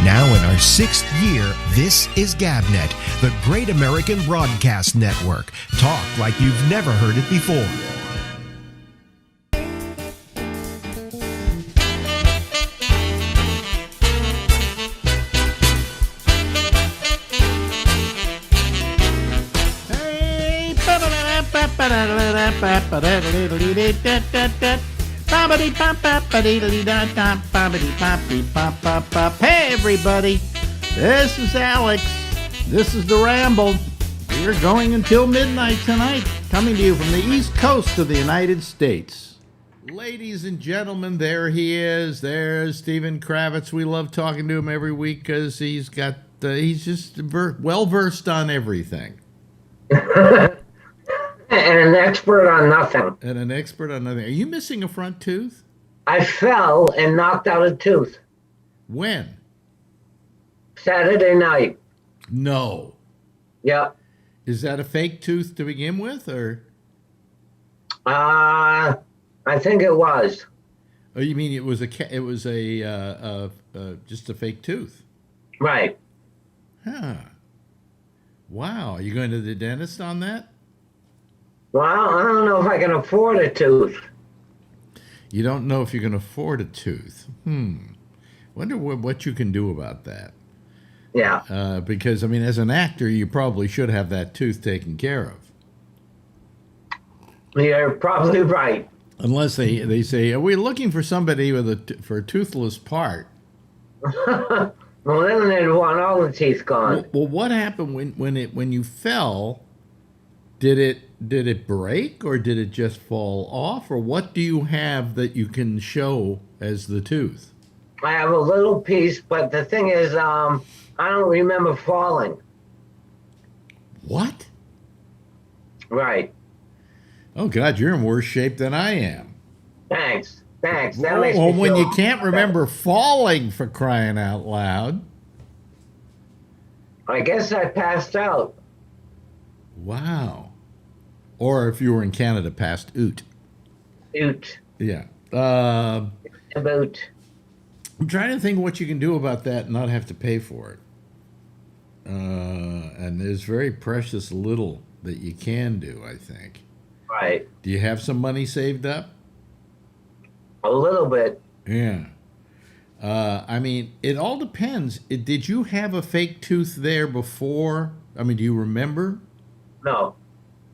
Now in our 6th year, this is GabNet, the Great American Broadcast Network. Talk like you've never heard it before. Hey everybody, this is Alex. This is the Ramble. We're going until midnight tonight, coming to you from the East Coast of the United States. Ladies and gentlemen, there he is. There's Stephen Kravitz. We love talking to him every week because he's just well versed on everything. And an expert on nothing. Are you missing a front tooth? I fell and knocked out a tooth. When? Saturday night. No. Yeah. Is that a fake tooth to begin with, or? I think it was. Oh, you mean it was just a fake tooth? Right. Huh. Wow. Are you going to the dentist on that? Well, I don't know if I can afford a tooth. You don't know if you can afford a tooth. Wonder what you can do about that. Yeah. Because, I mean, as an actor, you probably should have that tooth taken care of. You're probably right. Unless they say, are we looking for somebody for a toothless part? Well, then they'd want all the teeth gone. Well, what happened when you fell? Did it break, or did it just fall off, or what do you have that you can show as the tooth? I have a little piece, but the thing is, I don't remember falling. What? Right. Oh God, you're in worse shape than I am. Thanks. That Well, makes me when feel you can't remember falling, for crying out loud. I guess I passed out. Wow. Or if you were in Canada, passed out. Oot. Yeah. About. I'm trying to think what you can do about that and not have to pay for it. And there's very precious little that you can do, I think. Right. Do you have some money saved up? A little bit. Yeah. I mean, it all depends. Did you have a fake tooth there before? I mean, do you remember? No.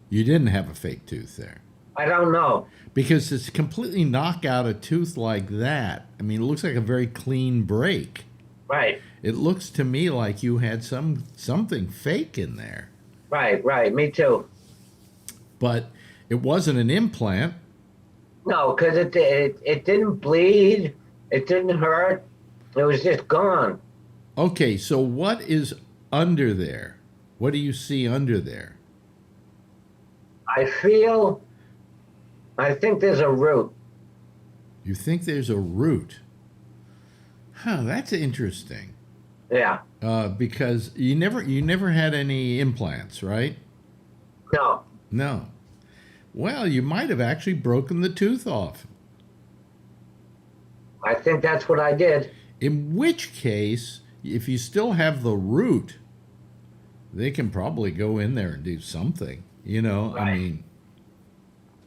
You didn't have a fake tooth there. I don't know. Because to completely knock out a tooth like that, I mean, it looks like a very clean break. Right. It looks to me like you had something fake in there. Right. Me too. But it wasn't an implant. No, because it didn't bleed. It didn't hurt. It was just gone. Okay, so what is under there? What do you see under there? I think there's a root. You think there's a root? Huh, that's interesting. Yeah. Because you never had any implants, right? No. No. Well, you might have actually broken the tooth off. I think that's what I did. In which case, if you still have the root, they can probably go in there and do something. Right. I mean,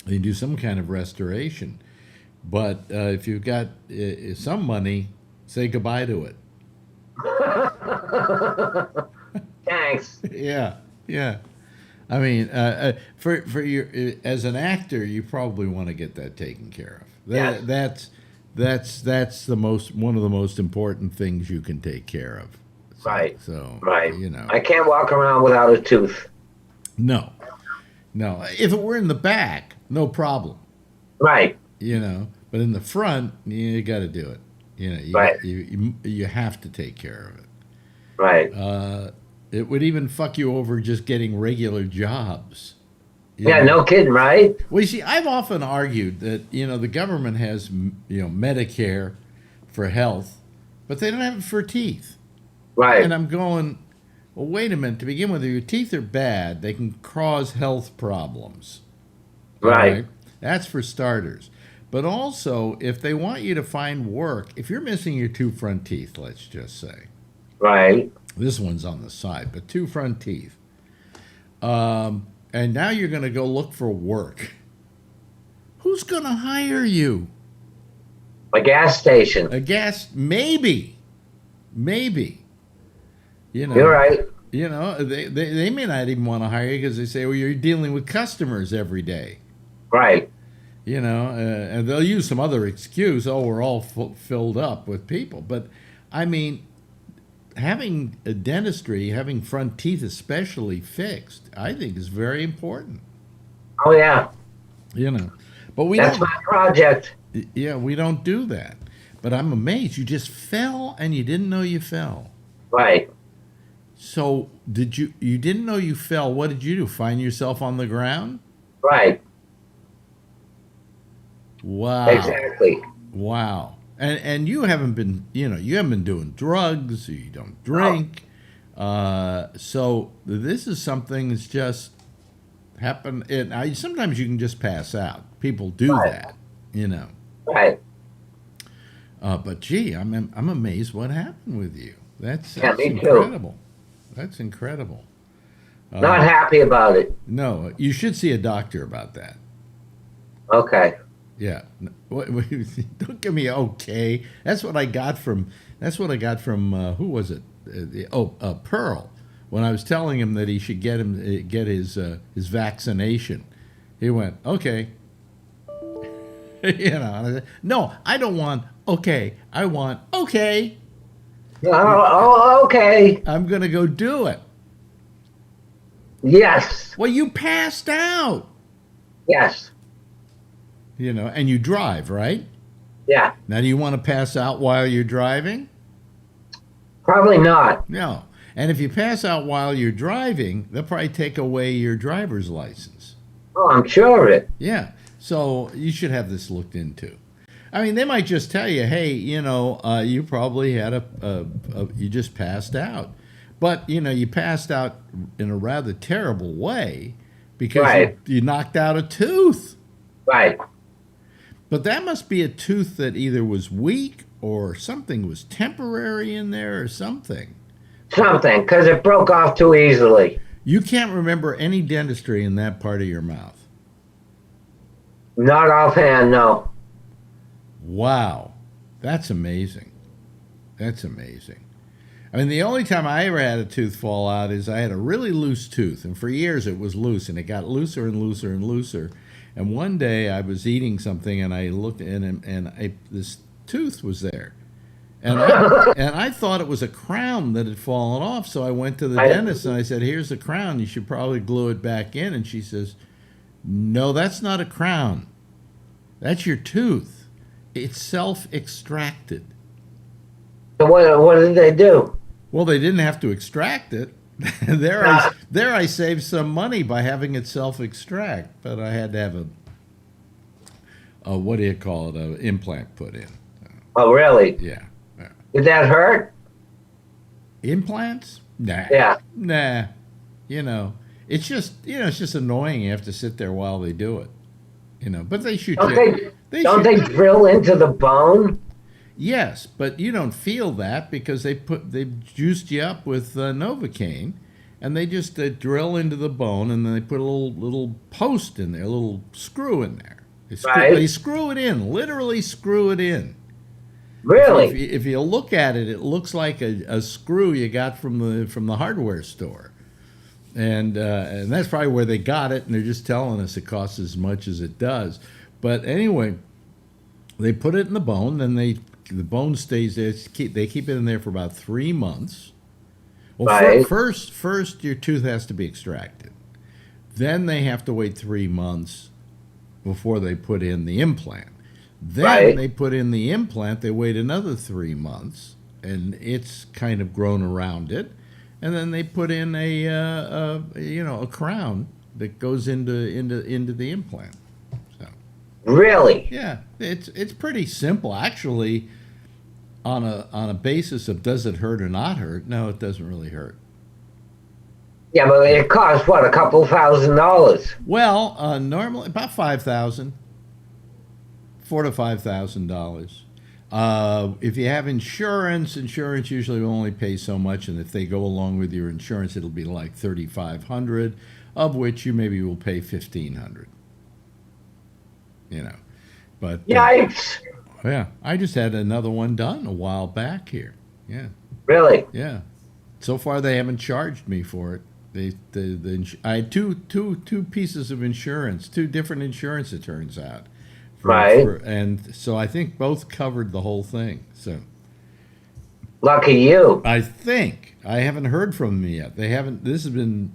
they do some kind of restoration. But if you've got some money, say goodbye to it. Thanks. Yeah. I mean, for your as an actor, you probably want to get that taken care of. That's one of the most important things you can take care of. Right. So right. I can't walk around without a tooth. No. If it were in the back, no problem. Right. But in the front, you got to do it. Right. You have to take care of it. Right. It would even fuck you over just getting regular jobs. Yeah, no kidding, right? Well, you see, I've often argued that, the government has, Medicare for health, but they don't have it for teeth. Right. And I'm going, well, wait a minute. To begin with, if your teeth are bad, they can cause health problems. Right. That's for starters. But also, if they want you to find work, if you're missing your two front teeth, let's just say, Right. This one's on the side, but 2 front teeth. And now you're going to go look for work. Who's going to hire you? A gas station. A gas, maybe. You know, You're right. You know, they may not even want to hire you because they say, well, you're dealing with customers every day. Right. You know, and they'll use some other excuse. Oh, we're all filled up with people. But I mean, having a dentistry, having front teeth especially fixed, I think is very important. Oh yeah. You know, but That's my project. Yeah, we don't do that. But I'm amazed. You just fell and you didn't know you fell. Right. So you didn't know you fell. What did you do? Find yourself on the ground? Right. Wow. Exactly. Wow. And you haven't been, you haven't been doing drugs, you don't drink. So this is something that's just happened. Sometimes you can just pass out. People do that, Right. But gee, I'm amazed what happened with you. That's me incredible. too. That's incredible. Not happy about it. No, you should see a doctor about that. Okay. Yeah. Don't give me okay. That's what I got from who was it? Pearl. When I was telling him that he should get his vaccination, he went, okay. And I said, no, I don't want okay. I want okay. Oh, okay. I'm gonna go do it. Yes. Well, you passed out. Yes. And you drive, right? Yeah. Now, do you want to pass out while you're driving? Probably not. No. And if you pass out while you're driving, they'll probably take away your driver's license. Oh, I'm sure of it. Yeah. So you should have this looked into. I mean, they might just tell you, hey, you probably had you just passed out. But, you passed out in a rather terrible way because you knocked out a tooth. Right. But that must be a tooth that either was weak or something was temporary in there or something. Something, because it broke off too easily. You can't remember any dentistry in that part of your mouth. Not offhand, no. Wow. That's amazing. That's amazing. I mean, the only time I ever had a tooth fall out is I had a really loose tooth, and for years it was loose, and it got looser and looser and looser. And one day I was eating something, and I looked in, and this tooth was there. And I thought it was a crown that had fallen off, so I went to the dentist, and I said, here's the crown. You should probably glue it back in. And she says, no, that's not a crown. That's your tooth. It's self-extracted. So what did they do? Well, they didn't have to extract it. There I saved some money by having it self-extract, but I had to have an implant put in. Oh, really? Yeah. Did that hurt? Implants? Nah. Yeah. Nah. It's just annoying. You have to sit there while they do it. But they shoot you. Don't they drill into the bone? Yes, but you don't feel that because they've juiced you up with Novocaine, and they just drill into the bone, and then they put a little post in there, a little screw in there. They screw it in, literally screw it in. Really? If you look at it, it looks like a screw you got from the hardware store, and that's probably where they got it, and they're just telling us it costs as much as it does. But anyway, they put it in the bone, then the bone stays there. They keep it in there for about 3 months. Well, first your tooth has to be extracted. Then they have to wait 3 months before they put in the implant. Then they put in the implant. They wait another 3 months, and it's kind of grown around it. And then they put in a crown that goes into the implant. Really? Yeah, it's pretty simple actually. On a basis of does it hurt or not hurt? No, it doesn't really hurt. Yeah, but it costs what, a couple $1,000s? Well, normally about $5,000, $4,000 to $5,000. If you have insurance usually will only pay so much, and if they go along with your insurance, it'll be like $3,500, of which you maybe will pay $1,500. You know, but Yikes! yeah, I just had another one done a while back here. Yeah, Really? yeah. So far, they haven't charged me for it. I had two pieces of insurance, two different insurance. It turns out. Right. And so I think both covered the whole thing. So Lucky you. I think I haven't heard from them yet. They haven't. This has been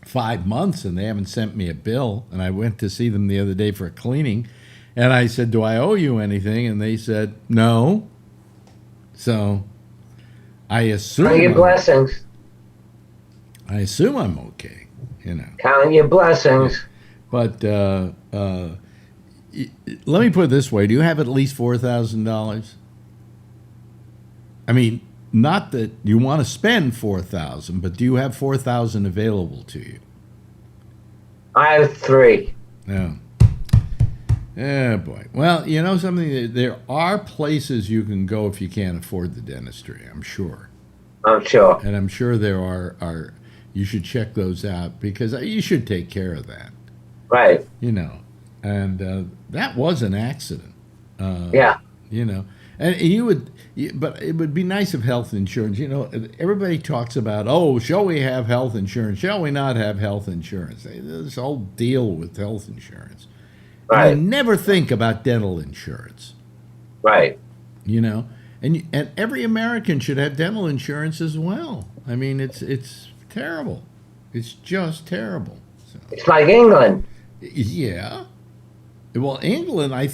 5 months, and they haven't sent me a bill. And I went to see them the other day for a cleaning, and I said, "Do I owe you anything?" And they said, "No." So I assume. Count your blessings. I assume I'm okay. You know. Count your blessings. But let me put it this way: do you have at least $4,000? I mean, not that you want to spend $4,000, but do you have $4,000 available to you? I have 3. Yeah. Yeah, boy. Well, you know something? There are places you can go if you can't afford the dentistry. I'm sure, I'm sure. and I'm sure there are. You should check those out because you should take care of that. Right. You know, and that was an accident. Yeah. You know, and but it would be nice if health insurance, you know, everybody talks about, oh, shall we have health insurance? Shall we not have health insurance? This whole deal with health insurance. Right. And they never think about dental insurance, Right. you know, and every American should have dental insurance as well. I mean, it's terrible. It's just terrible. So, It's like England. yeah. Well, England, I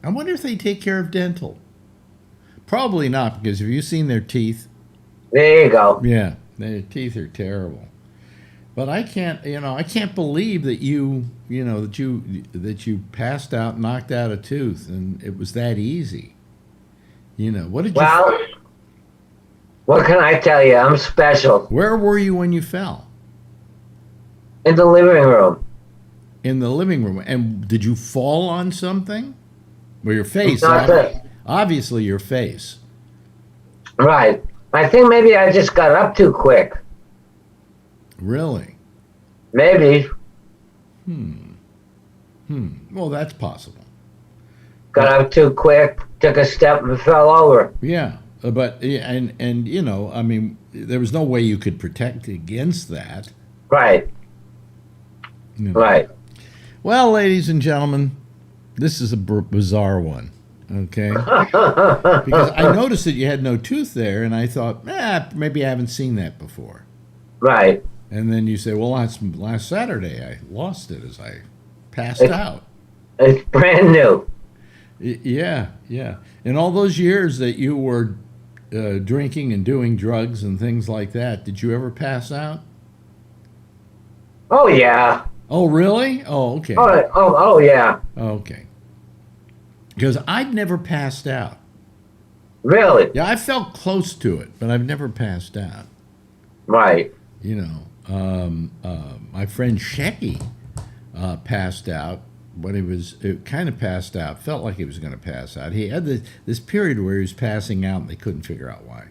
wonder if they take care of dental. Probably not, because have you seen their teeth? There you go. Yeah, their teeth are terrible. But I can't believe that you passed out, knocked out a tooth, and it was that easy. You know, what did you? Well, what can I tell you? I'm special. Where were you when you fell? In the living room. In the living room. And did you fall on something? Well, your face. Not that- Obviously, your face. Right. I think maybe I just got up too quick. Really? Maybe. Well, that's possible. Got up too quick, took a step and fell over. Yeah, but and you know, I mean, there was no way you could protect against that. Right. You know. Right. Well, ladies and gentlemen, this is a bizarre one. Okay, because I noticed that you had no tooth there, and I thought, maybe I haven't seen that before. Right. And then you say, well, last Saturday I lost it as I passed out. It's brand new. Yeah, yeah. In all those years that you were drinking and doing drugs and things like that, did you ever pass out? Oh yeah. Oh, really? Oh, okay. Oh yeah. Okay. Because I've never passed out. Really? Yeah, I felt close to it, but I've never passed out. Right. You know, my friend Shecky passed out when he was kind of passed out, felt like he was going to pass out. He had this period where he was passing out and they couldn't figure out why.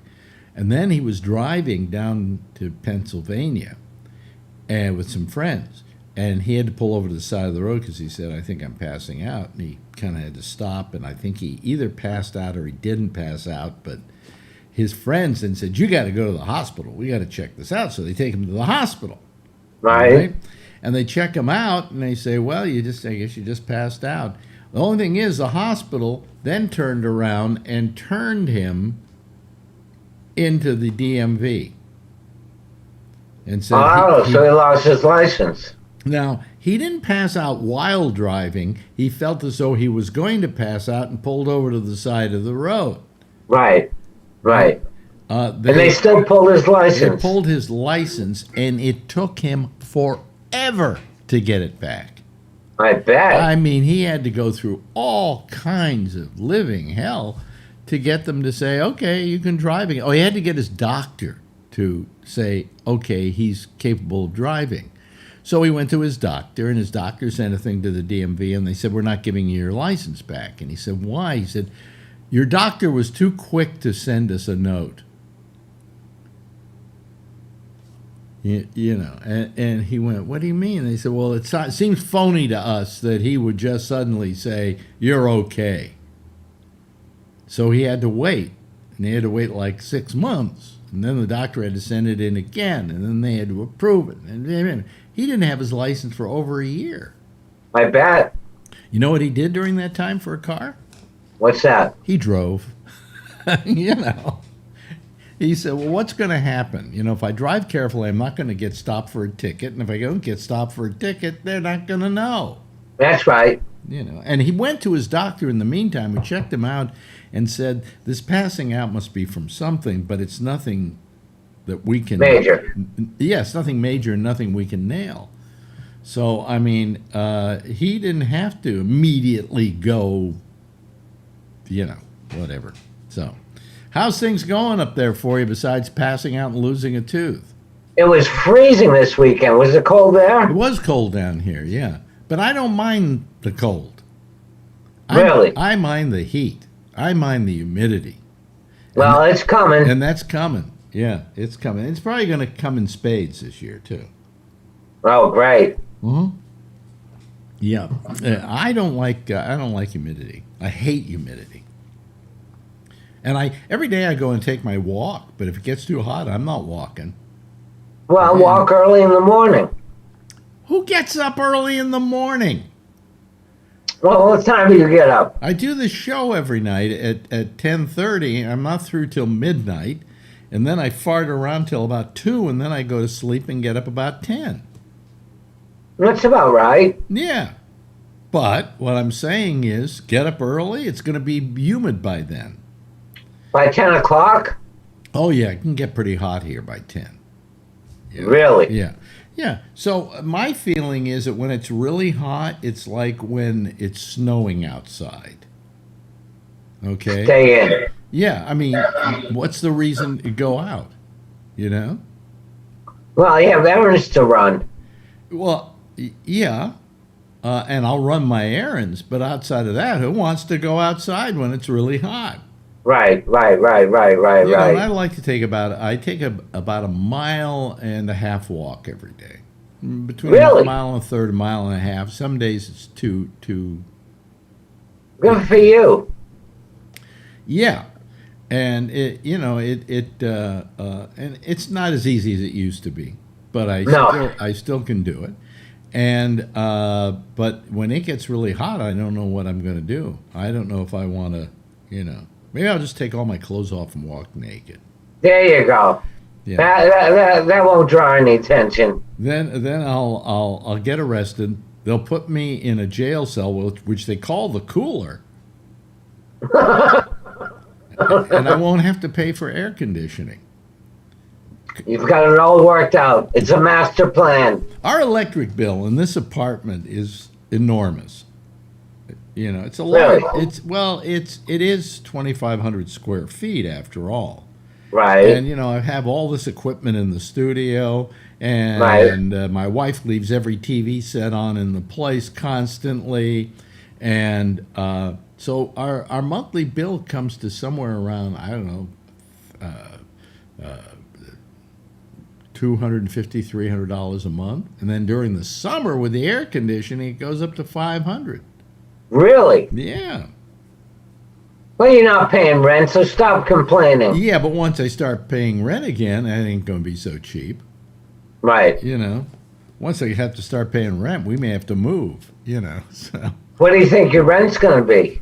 And then he was driving down to Pennsylvania and with some friends. And he had to pull over to the side of the road because he said, I think I'm passing out. And he kind of had to stop. And I think he either passed out or he didn't pass out. But his friends then said, you got to go to the hospital. We got to check this out. So they take him to the hospital. Right. And they check him out and they say, well, I guess you just passed out. The only thing is the hospital then turned around and turned him into the DMV. And said, so he lost his license. Now, he didn't pass out while driving. He felt as though he was going to pass out and pulled over to the side of the road. Right. Right. And they still pulled his license. They pulled his license, and it took him forever to get it back. I bet. I mean, he had to go through all kinds of living hell to get them to say, okay, you can drive again. Oh, he had to get his doctor to say, okay, he's capable of driving. So he went to his doctor, and his doctor sent a thing to the DMV, and they said, we're not giving you your license back. And he said, why? He said, Your doctor was too quick to send us a note. You know, and he went, what do you mean? And they said, well, it seems phony to us that he would just suddenly say, you're okay. So he had to wait, and they had to wait like 6 months. And then the doctor had to send it in again, and then they had to approve it. And he didn't have his license for over a year. I bet. You know what he did during that time for a car? What's that? He drove. You know. He said, well, what's going to happen? You know, if I drive carefully, I'm not going to get stopped for a ticket. And if I don't get stopped for a ticket, they're not going to know. That's right. You know, and he went to his doctor in the meantime, who checked him out and said, this passing out must be from something, but it's nothing that we can... Major. Yes, nothing major and nothing we can nail. So, I mean, he didn't have to immediately go, you know, whatever. So, how's things going up there for you besides passing out and losing a tooth? It was freezing this weekend. Was it cold there? It was cold down here, yeah. But I don't mind the cold. Really? I mind the heat. I mind the humidity. Well, it's coming. And that's coming. Yeah, it's coming. It's probably going to come in spades this year, too. Oh, great. Mm-hmm. Yeah. I don't like humidity. I hate humidity. And every day I go and take my walk, but if it gets too hot, I'm not walking. Well, walk early in the morning. Who gets up early in the morning? Well, what time do you get up? I do the show every night at 10:30. I'm not through till midnight, and then I fart around till about 2, and then I go to sleep and get up about 10. That's about right. Yeah. But what I'm saying is, get up early. It's going to be humid by then. By 10 o'clock? Oh, yeah. It can get pretty hot here by 10. Yeah. Really? Yeah. Yeah. So my feeling is that when it's really hot, it's like when it's snowing outside. Okay? Stay in. Yeah. I mean, what's the reason to go out? You know? Well, you have errands to run. Well, yeah. And I'll run my errands. But outside of that, who wants to go outside when it's really hot? Right. You know, and I like to take about a mile and a half walk every day. Between Really? a mile and a third, a mile and a half. Some days it's two. Good for you. Yeah. And and it's not as easy as it used to be, but I still can do it. And but when it gets really hot, I don't know what I'm going to do. I don't know if I want to, maybe I'll just take all my clothes off and walk naked. There you go. Yeah. That won't draw any attention. Then I'll get arrested. They'll put me in a jail cell, which they call the cooler. And I won't have to pay for air conditioning. You've got it all worked out. It's a master plan. Our electric bill in this apartment is enormous. It's a lot. Really? It is 2,500 square feet after all. Right. And I have all this equipment in the studio, and Right. My wife leaves every TV set on in the place constantly, and so our monthly bill comes to somewhere around, I don't know, $250, $300 a month, and then during the summer with the air conditioning, it goes up to $500. Really? Yeah. Well, you're not paying rent, so stop complaining. Yeah, but once I start paying rent again, that ain't going to be so cheap. Right. Once I have to start paying rent, we may have to move. So. What do you think your rent's going to be?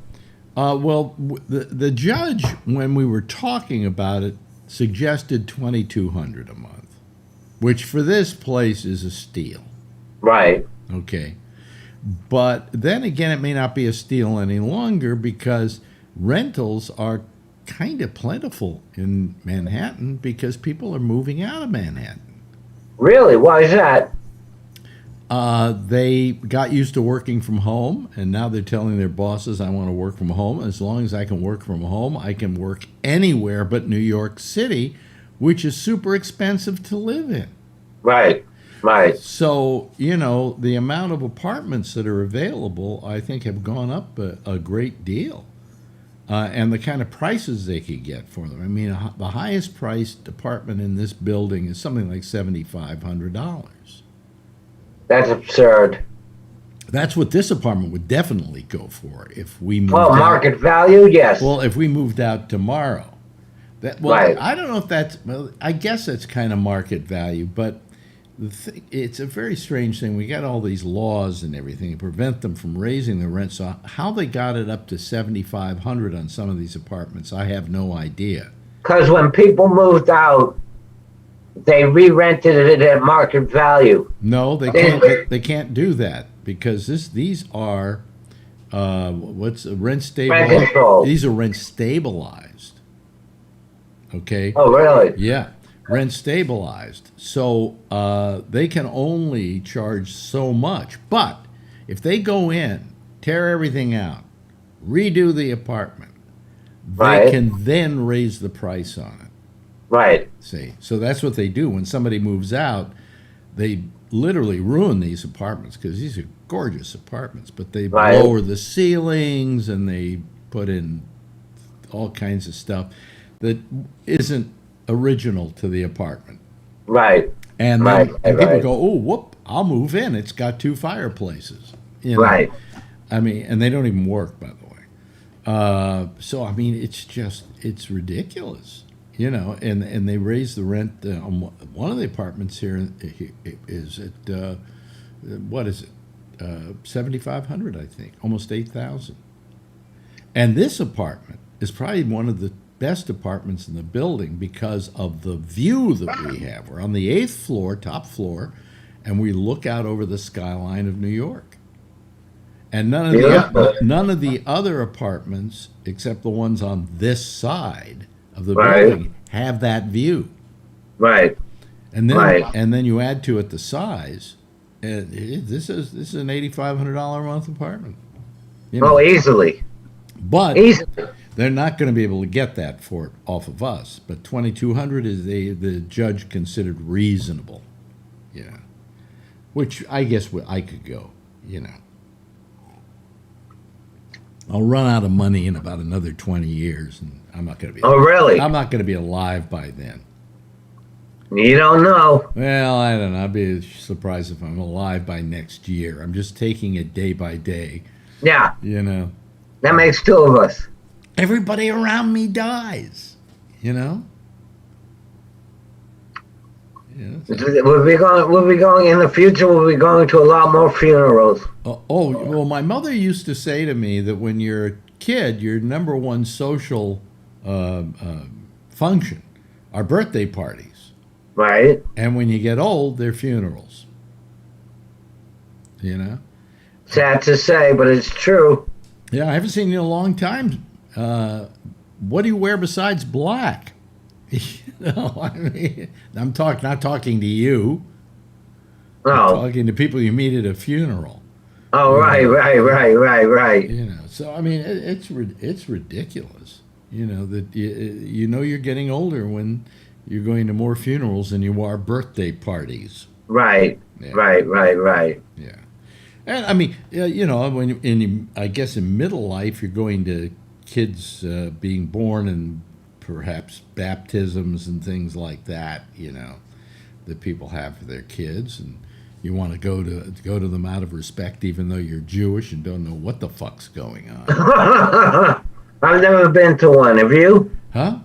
Well, the judge, when we were talking about it, suggested $2,200 a month, which for this place is a steal. Right. Okay. But then again, it may not be a steal any longer because rentals are kind of plentiful in Manhattan because people are moving out of Manhattan. Really? Why is that? They got used to working from home, and now they're telling their bosses, I want to work from home. As long as I can work from home, I can work anywhere but New York City, which is super expensive to live in. Right. Right. So, the amount of apartments that are available, I think, have gone up a great deal. and the kind of prices they could get for them. I mean, the highest priced apartment in this building is something like $7,500. That's absurd. That's what this apartment would definitely go for if we moved Well, out. market value, yes. Well, if we moved out tomorrow. Right. I don't know if that's, well, I guess it's kind of market value, but it's a very strange thing. We got all these laws and everything to prevent them from raising the rent. So how they got it up to $7,500 on some of these apartments, I have no idea. Because when people moved out, they re-rented it at market value. No, they can't. They can't do that because these are what's rent stabilized. Rent control. These are rent stabilized. Okay. Oh, really? Yeah, rent stabilized. So they can only charge so much. But if they go in, tear everything out, redo the apartment, Right. they can then raise the price on it. Right. See, so that's what they do when somebody moves out. They literally ruin these apartments because these are gorgeous apartments, but they Right. lower the ceilings and they put in all kinds of stuff that isn't original to the apartment. Right. And Right, then, and people right. go, "Oh, whoop! I'll move in. It's got 2 fireplaces." You know? Right. I mean, and they don't even work, by the way. So I mean, it's ridiculous, you know. And they raise the rent on one of the apartments here is at what is it, 7,500, I think, almost 8,000. And this apartment is probably one of the best apartments in the building because of the view that we have. We're on the 8th floor, top floor, and we look out over the skyline of New York. And none of the other apartments, except the ones on this side of the Right. building, have that view. Right. And then Right. and then you add to it the size. And this is an $8,500 a month apartment. You know? Oh, easily. But Easily. they're not going to be able to get that for it off of us. But 2,200 is the judge considered reasonable, you know, which I guess I could go, you know. I'll run out of money in about another 20 years, and I'm not going to be. Oh, really? I'm not going to be alive by then. You don't know. Well, I don't know. I'd be surprised if I'm alive by next year. I'm just taking it day by day, Yeah. you know. That makes 2 of us. Everybody around me dies, you know. Yeah, so- We'll be going in the future. We'll be going to a lot more funerals. well, my mother used to say to me that when you're a kid, your number one social function are birthday parties, Right. and when you get old, they're funerals. You know. Sad to say, but it's true. Yeah, I haven't seen you in a long time. What do you wear besides black? You know, I mean, I'm not talking to you. I'm Oh. talking to people you meet at a funeral. Oh, right. You know, so I mean, it's ridiculous. You know that you know you're getting older when you're going to more funerals than you are birthday parties. Right. Yeah. Right. Yeah, and I mean, you know, I guess in middle life you're going to kids being born and perhaps baptisms and things like that. You know, that people have for their kids, and you want to go to them out of respect, even though you're Jewish and don't know what the fuck's going on. I've never been to one. Have you? Huh?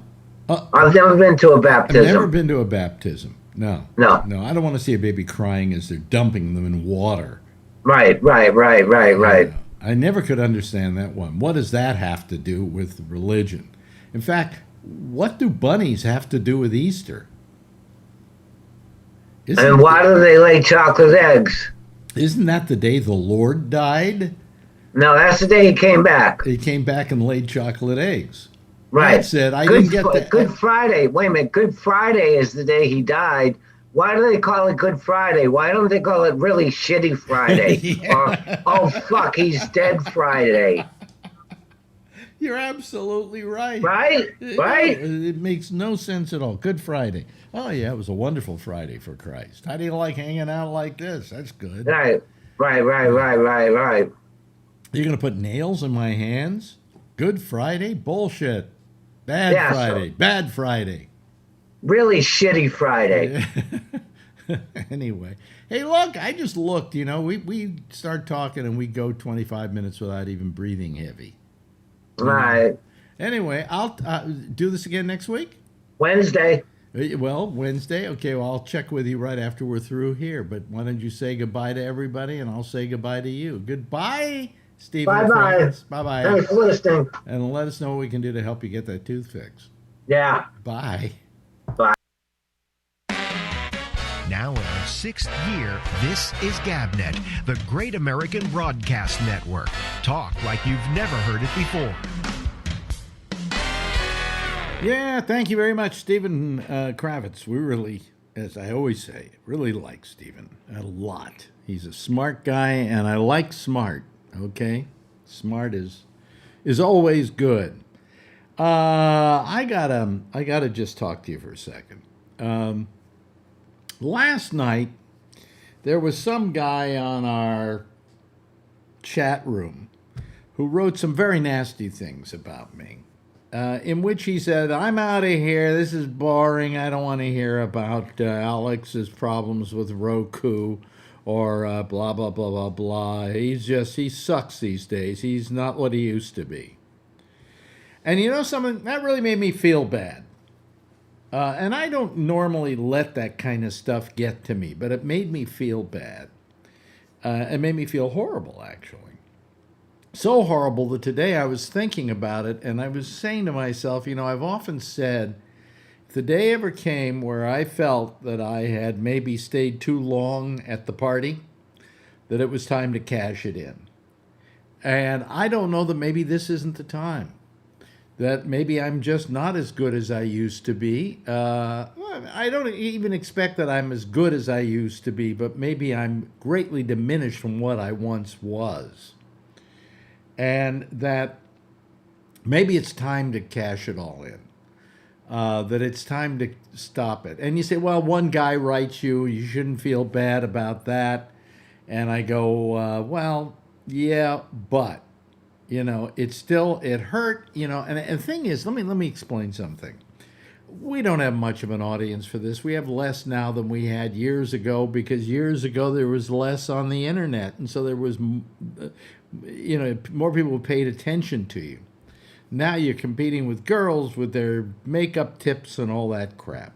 I've never been to a I've baptism. never been to a baptism. No. No. I don't want to see a baby crying as they're dumping them in water. Right. I never could understand that one. What does that have to do with religion? In fact, what do bunnies have to do with Easter? And why do they lay chocolate eggs? Isn't that the day the Lord died? No, that's the day he came back. He came back and laid chocolate eggs. Right. That's it. I didn't get that. Good Friday. Wait a minute. Good Friday is the day he died. Why do they call it Good Friday? Why don't they call it really shitty Friday? Yeah. Or, oh, fuck, he's dead Friday. You're absolutely right. Right? Right? It makes no sense at all. Good Friday. Oh, yeah, it was a wonderful Friday for Christ. How do you like hanging out like this? That's good. Right. You're going to put nails in my hands? Good Friday? Bullshit. Bad Yeah, Friday. so Bad Friday. really shitty Friday. Anyway, hey, look, I just looked. We start talking and we go 25 minutes without even breathing heavy. All You know. right. Anyway, I'll do this again next week. Wednesday. Well, Wednesday. Okay, well, I'll check with you right after we're through here. But why don't you say goodbye to everybody, and I'll say goodbye to you. Goodbye, Stephen Bye-bye. Kravitz. Bye bye. Thanks for listening. And let us know what we can do to help you get that tooth fixed. Yeah. Bye. Bye. Now in our 6th year, this is GabNet, the Great American Broadcast Network. Talk like you've never heard it before. Yeah, thank you very much, Stephen Kravitz. We really, as I always say, really like Stephen a lot. He's a smart guy, and I like smart. Okay, smart is always good. I gotta just talk to you for a second. Last night, there was some guy on our chat room who wrote some very nasty things about me. In which he said, I'm out of here. This is boring. I don't want to hear about Alex's problems with Roku or blah, blah, blah, blah, blah. He sucks these days. He's not what he used to be. And you know something? That really made me feel bad. And I don't normally let that kind of stuff get to me, but it made me feel bad. It made me feel horrible, actually. So horrible that today I was thinking about it, and I was saying to myself, I've often said, if the day ever came where I felt that I had maybe stayed too long at the party, that it was time to cash it in. And I don't know that maybe this isn't the time. That maybe I'm just not as good as I used to be. I don't even expect that I'm as good as I used to be, but maybe I'm greatly diminished from what I once was. And that maybe it's time to cash it all in. That it's time to stop it. And you say, well, one guy writes you shouldn't feel bad about that. And I go, well, yeah, but, it hurt, and the thing is, let me explain something. We don't have much of an audience for this. We have less now than we had years ago, because years ago there was less on the internet. And so there was, more people paid attention to you. Now you're competing with girls with their makeup tips and all that crap.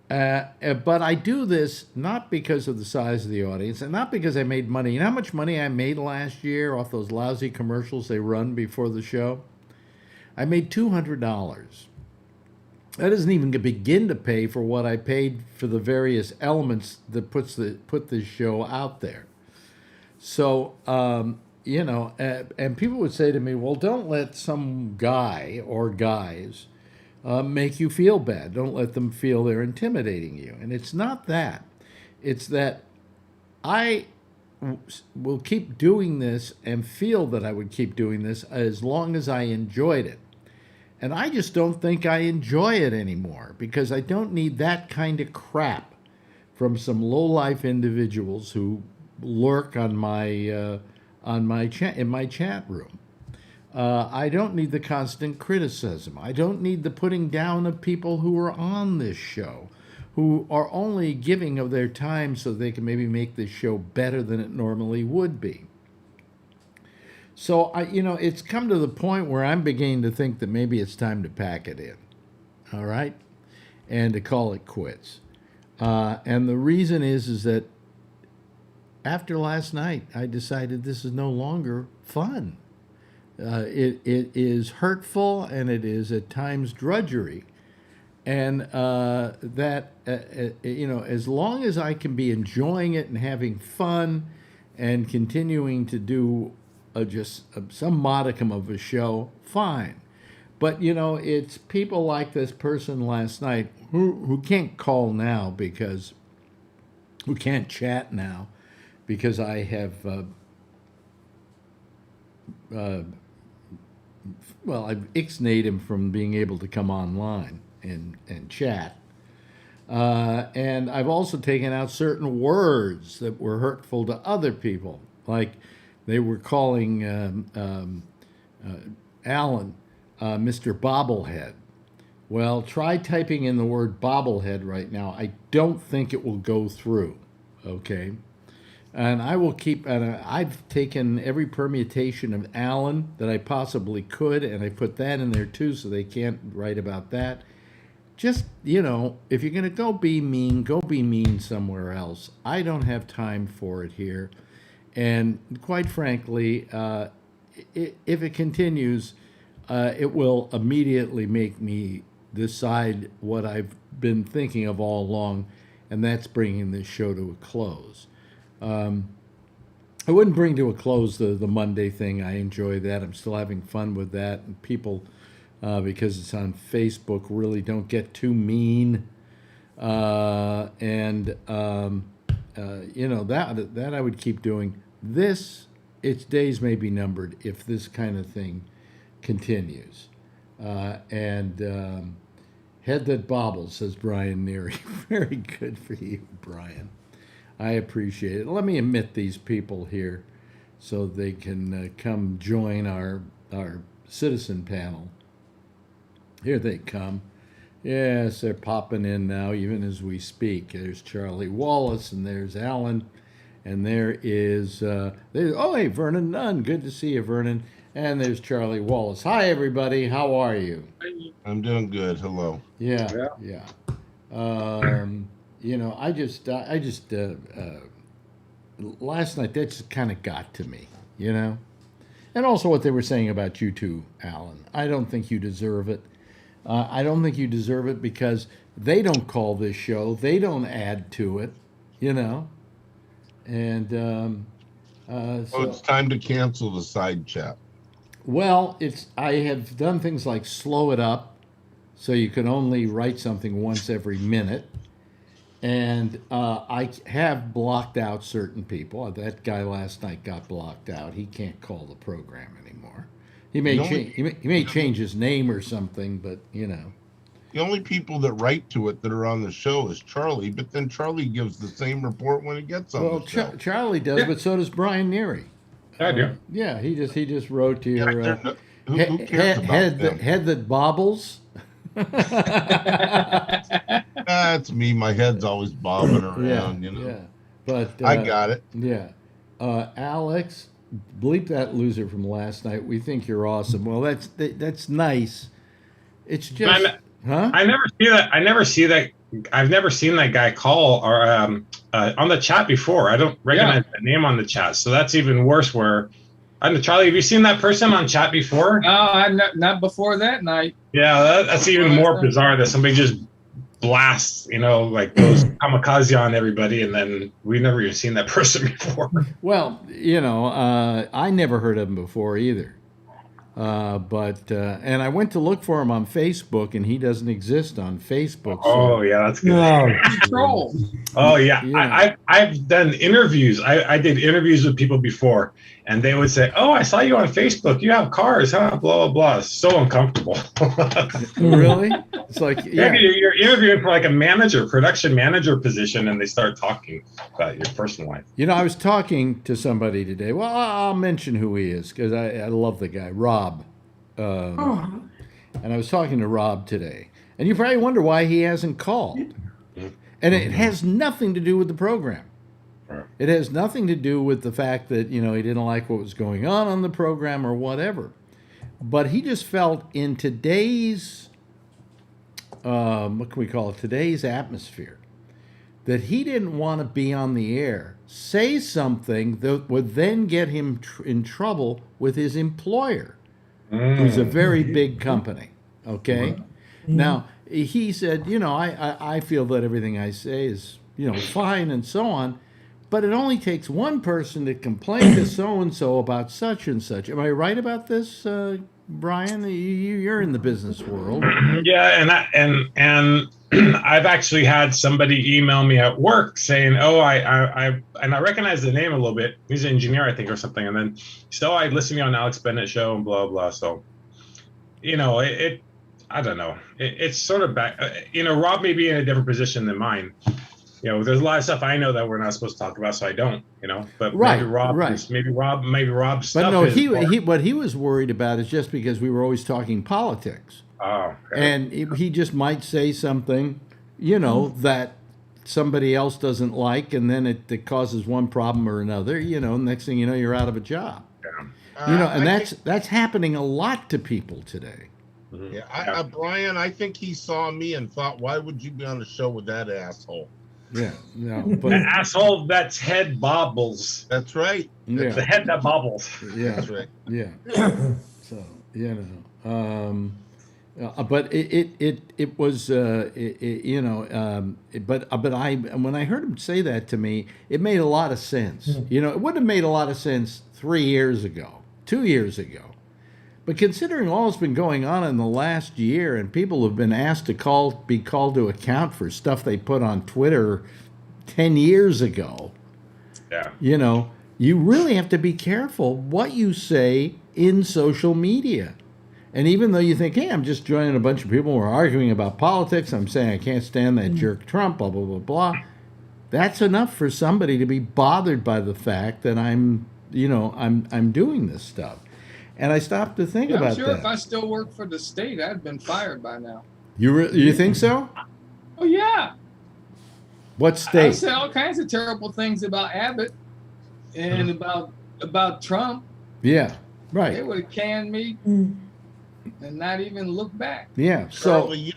But I do this not because of the size of the audience and not because I made money. You know how much money I made last year off those lousy commercials they run before the show? I made $200. That doesn't even begin to pay for what I paid for the various elements that put this show out there. So, and people would say to me, well, don't let some guy or guys make you feel bad. Don't let them feel they're intimidating you. And it's not that. It's that I will keep doing this and feel that I would keep doing this as long as I enjoyed it. And I just don't think I enjoy it anymore, because I don't need that kind of crap from some low-life individuals who lurk on my chat in my chat room. I don't need the constant criticism. I don't need the putting down of people who are on this show, who are only giving of their time so they can maybe make this show better than it normally would be. So, it's come to the point where I'm beginning to think that maybe it's time to pack it in, all right, and to call it quits. And the reason is that after last night, I decided this is no longer fun. It is hurtful, and it is at times drudgery. And as long as I can be enjoying it and having fun and continuing to do just some modicum of a show, fine. But, it's people like this person last night who can't call now who can't chat now because I have, I've ixnayed him from being able to come online and chat. And I've also taken out certain words that were hurtful to other people, like they were calling Alan, Mr. Bobblehead. Well, try typing in the word bobblehead right now. I don't think it will go through. Okay. And I will keep, I've taken every permutation of Alan that I possibly could, and I put that in there too, so they can't write about that. Just, if you're going to go be mean somewhere else. I don't have time for it here. And quite frankly, if it continues, it will immediately make me decide what I've been thinking of all along, and that's bringing this show to a close. I wouldn't bring to a close the Monday thing. I enjoy that. I'm still having fun with that. And people, because it's on Facebook, really don't get too mean. That I would keep doing. This, its days may be numbered if this kind of thing continues. Head that bobbles, says Brian Neary. Very good for you, Brian. I appreciate it. Let me admit these people here so they can come join our citizen panel. Here they come. Yes, they're popping in now, even as we speak. There's Charlie Wallace, and there's Alan, and there is, hey, Vernon Nunn. Good to see you, Vernon. And there's Charlie Wallace. Hi, everybody. How are you? I'm doing good. Hello. Yeah. I just last night that just kind of got to me, and also what they were saying about you too, Alan. I don't think you deserve it. I don't think you deserve it because they don't call this show, they don't add to it, and so it's time to cancel the side chat. Well, I have done things like slow it up, so you can only write something once every minute. And I have blocked out certain people. That guy last night got blocked out. He can't call the program anymore. He may change his name or something, but The only people that write to it that are on the show is Charlie, but then Charlie gives the same report when it gets on the show. Charlie does, but so does Brian Neary. I do. Yeah, he just wrote to your who cares about them? Head that bobbles. That's me. My head's always bobbing around, Yeah, but I got it. Yeah, Alex, bleep that loser from last night. We think you're awesome. Well, that's nice. It's just, I never see that. I've never seen that guy call or on the chat before. I don't recognize the name on the chat, so that's even worse. Where, I don't know, Charlie, have you seen that person on chat before? No, I'm not before that night. Yeah, that's even more bizarre that somebody just blasts, like goes kamikaze on everybody, and then we've never even seen that person before. Well, I never heard of him before either. And I went to look for him on Facebook, and he doesn't exist on Facebook. So. Oh, yeah, that's good. Troll. Oh, yeah. I've done interviews. I did interviews with people before, and they would say, "Oh, I saw you on Facebook. You have cars, huh? Blah, blah, blah." So uncomfortable. Really? It's like, you're interviewing for like a production manager position, and they start talking about your personal life. I was talking to somebody today. Well, I'll mention who he is because I love the guy, Rob. And I was talking to Rob today. And you probably wonder why he hasn't called. And it has nothing to do with the program. It has nothing to do with the fact that, he didn't like what was going on the program or whatever. But he just felt in today's, today's atmosphere, that he didn't want to be on the air, say something that would then get him in trouble with his employer, who's a very big company, okay? Now, he said, I feel that everything I say is, fine and so on, but it only takes one person to complain to so-and-so about such and such. Am I right about this, Brian? You're in the business world. Yeah, and I've actually had somebody email me at work saying, "Oh, I recognize the name a little bit. He's an engineer, I think, or something." And then, I listened to you on Alex Bennett show and blah blah. So, I don't know. It's sort of back. Rob may be in a different position than mine. there's a lot of stuff I know that we're not supposed to talk about, so I don't, But Right, maybe Rob, right. maybe Rob's But stuff no, is more- what he was worried about is just because we were always talking politics. Oh, okay. And he just might say something, that somebody else doesn't like, and then it causes one problem or another. Next thing you know, you're out of a job. Yeah. And that's happening a lot to people today. Yeah, Brian, I think he saw me and thought, why would you be on the show with that asshole? Yeah, no, That but asshole, that's head bobbles. That's right. yeah, The head that bobbles. yeah, That's right. yeah. So but it was but I when I heard him say that to me, it made a lot of sense. It wouldn't have made a lot of sense 3 years ago, 2 years ago. But considering all that's been going on in the last year, and people have been asked to be called to account for stuff they put on Twitter 10 years ago, Yeah. you really have to be careful what you say in social media. And even though you think, hey, I'm just joining a bunch of people who are arguing about politics, I'm saying I can't stand that jerk Trump, blah, blah, blah, blah. That's enough for somebody to be bothered by the fact that I'm doing this stuff. And I stopped to think Yeah, about I'm sure that. if I still worked for the state, I'd been fired by now. You think so? Oh yeah. What I state? said all kinds of terrible things about Abbott and about Trump. Yeah, They right. would have canned me and not even look back. Yeah. So Charlie, you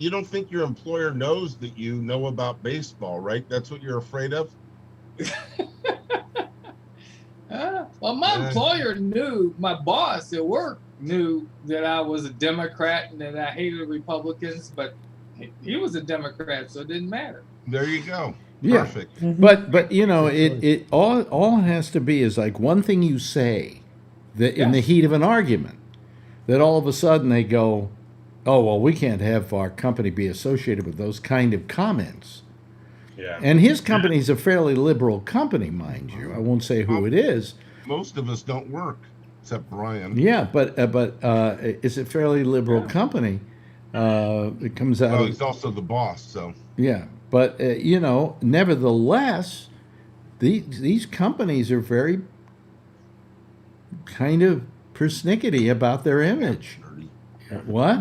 don't think your employer knows that you know about baseball, right? That's what you're afraid of? Well, my Yeah. employer knew, my boss at work knew that I was a Democrat and that I hated Republicans, but he was a Democrat, so it didn't matter. There you go. Yeah. Perfect. But it all it has to be is like one thing you say that in the Yes. heat of an argument, that all of a sudden they go, oh well, we can't have our company be associated with those kind of comments. Yeah. And his company's a fairly liberal company, mind you. I won't say who it is. Most of us don't work, except Brian. Yeah, but it's a fairly liberal company. It comes out Well, of he's also the boss, so. yeah. But nevertheless, these companies are very kind of persnickety about their image. What?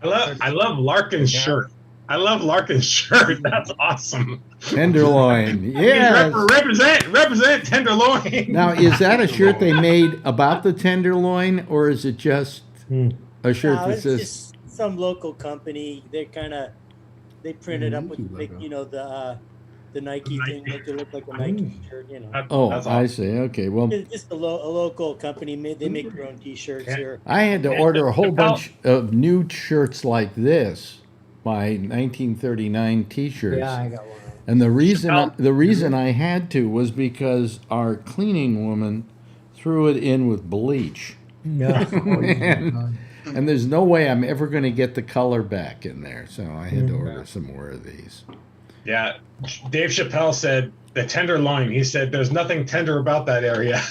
I love Larkin's shirt. I love Larkin's shirt. That's awesome. Tenderloin. Yeah. Represent Tenderloin. Now, is that a shirt they made about the tenderloin, or is it just a shirt No, that it's says? just some local company. They print it up with the Nike thing, make it look like a Nike shirt. Oh, That's I awesome. see. Okay. Well, It's just a local company. They make their own T-shirts here. I had to order a whole bunch of new shirts like this, my 1939 T-shirts. Yeah, I got one. And the reason I had to was because our cleaning woman threw it in with bleach. Yeah. And there's no way I'm ever going to get the color back in there. So I had to order some more of these. Yeah. Dave Chappelle said the tenderloin. He said there's nothing tender about that area.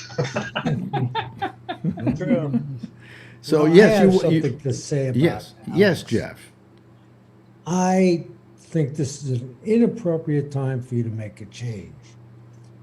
True. So Well, yes, I have you something to say about yes, Alex. yes, Jeff. I think this is an inappropriate time for you to make a change.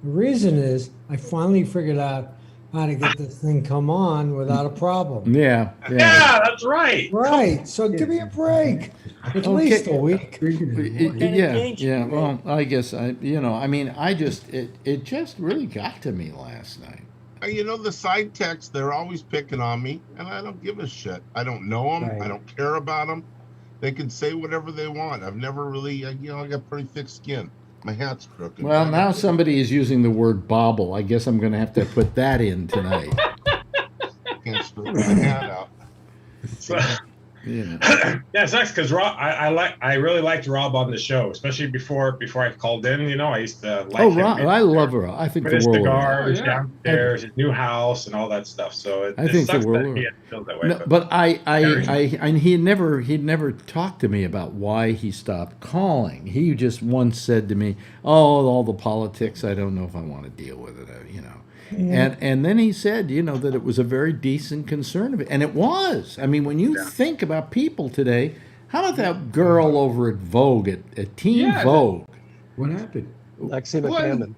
The reason is I finally figured out how to get this thing come on without a problem. Yeah, Yeah, that's right. Right. So give me a break. At least a week. Yeah. Well, I guess it just really got to me last night. The side texts, they're always picking on me, and I don't give a shit. I don't know them. Right. I don't care about them. They can say whatever they want. I've never really, I got pretty thick skin. My hat's crooked. Well, now somebody is using the word bobble. I guess I'm going to have to put that in tonight. Can't straighten my hat out. So, Yeah. yeah, it sucks because Rob. I really liked Rob on the show, especially before I called in. I used to like Oh, him. Rob, I love her. I think With the his world. cigars Yeah. downstairs, his new house, and all that stuff. So I it think the sucks world that of he her. had to feel that way. No, but he'd never talked to me about why he stopped calling. He just once said to me, "Oh, all the politics. I don't know if I want to deal with it." And then he said, that it was a very decent concern of it, and it was. I mean, when you think about people today, how about that girl over at Vogue, at Teen Yeah, Vogue? What happened? Lexi What? McCammon.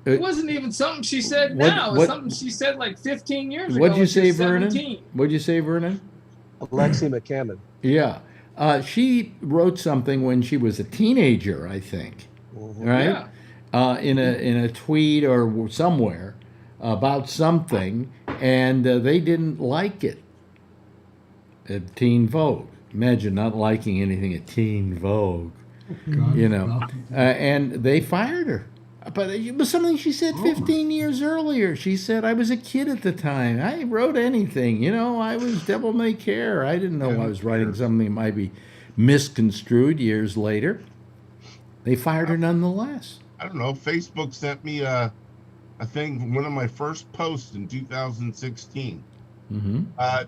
It wasn't even something she said now. It's something she said like 15 years ago. What'd you say, Vernon? Vernon? What'd you say, Vernon? Lexi McCammon. Yeah. She wrote something when she was a teenager, I think. Right? Yeah. In a tweet or somewhere about something, and they didn't like it at Teen Vogue. Imagine not liking anything at Teen Vogue. God, You know, and they fired her. But it was something she said 15 years earlier. She said, I was a kid at the time. I wrote anything. You know, I was devil may care. I didn't know I was writing something that might be misconstrued years later. They fired her nonetheless. I don't know. Facebook sent me a thing, one of my first posts in 2016.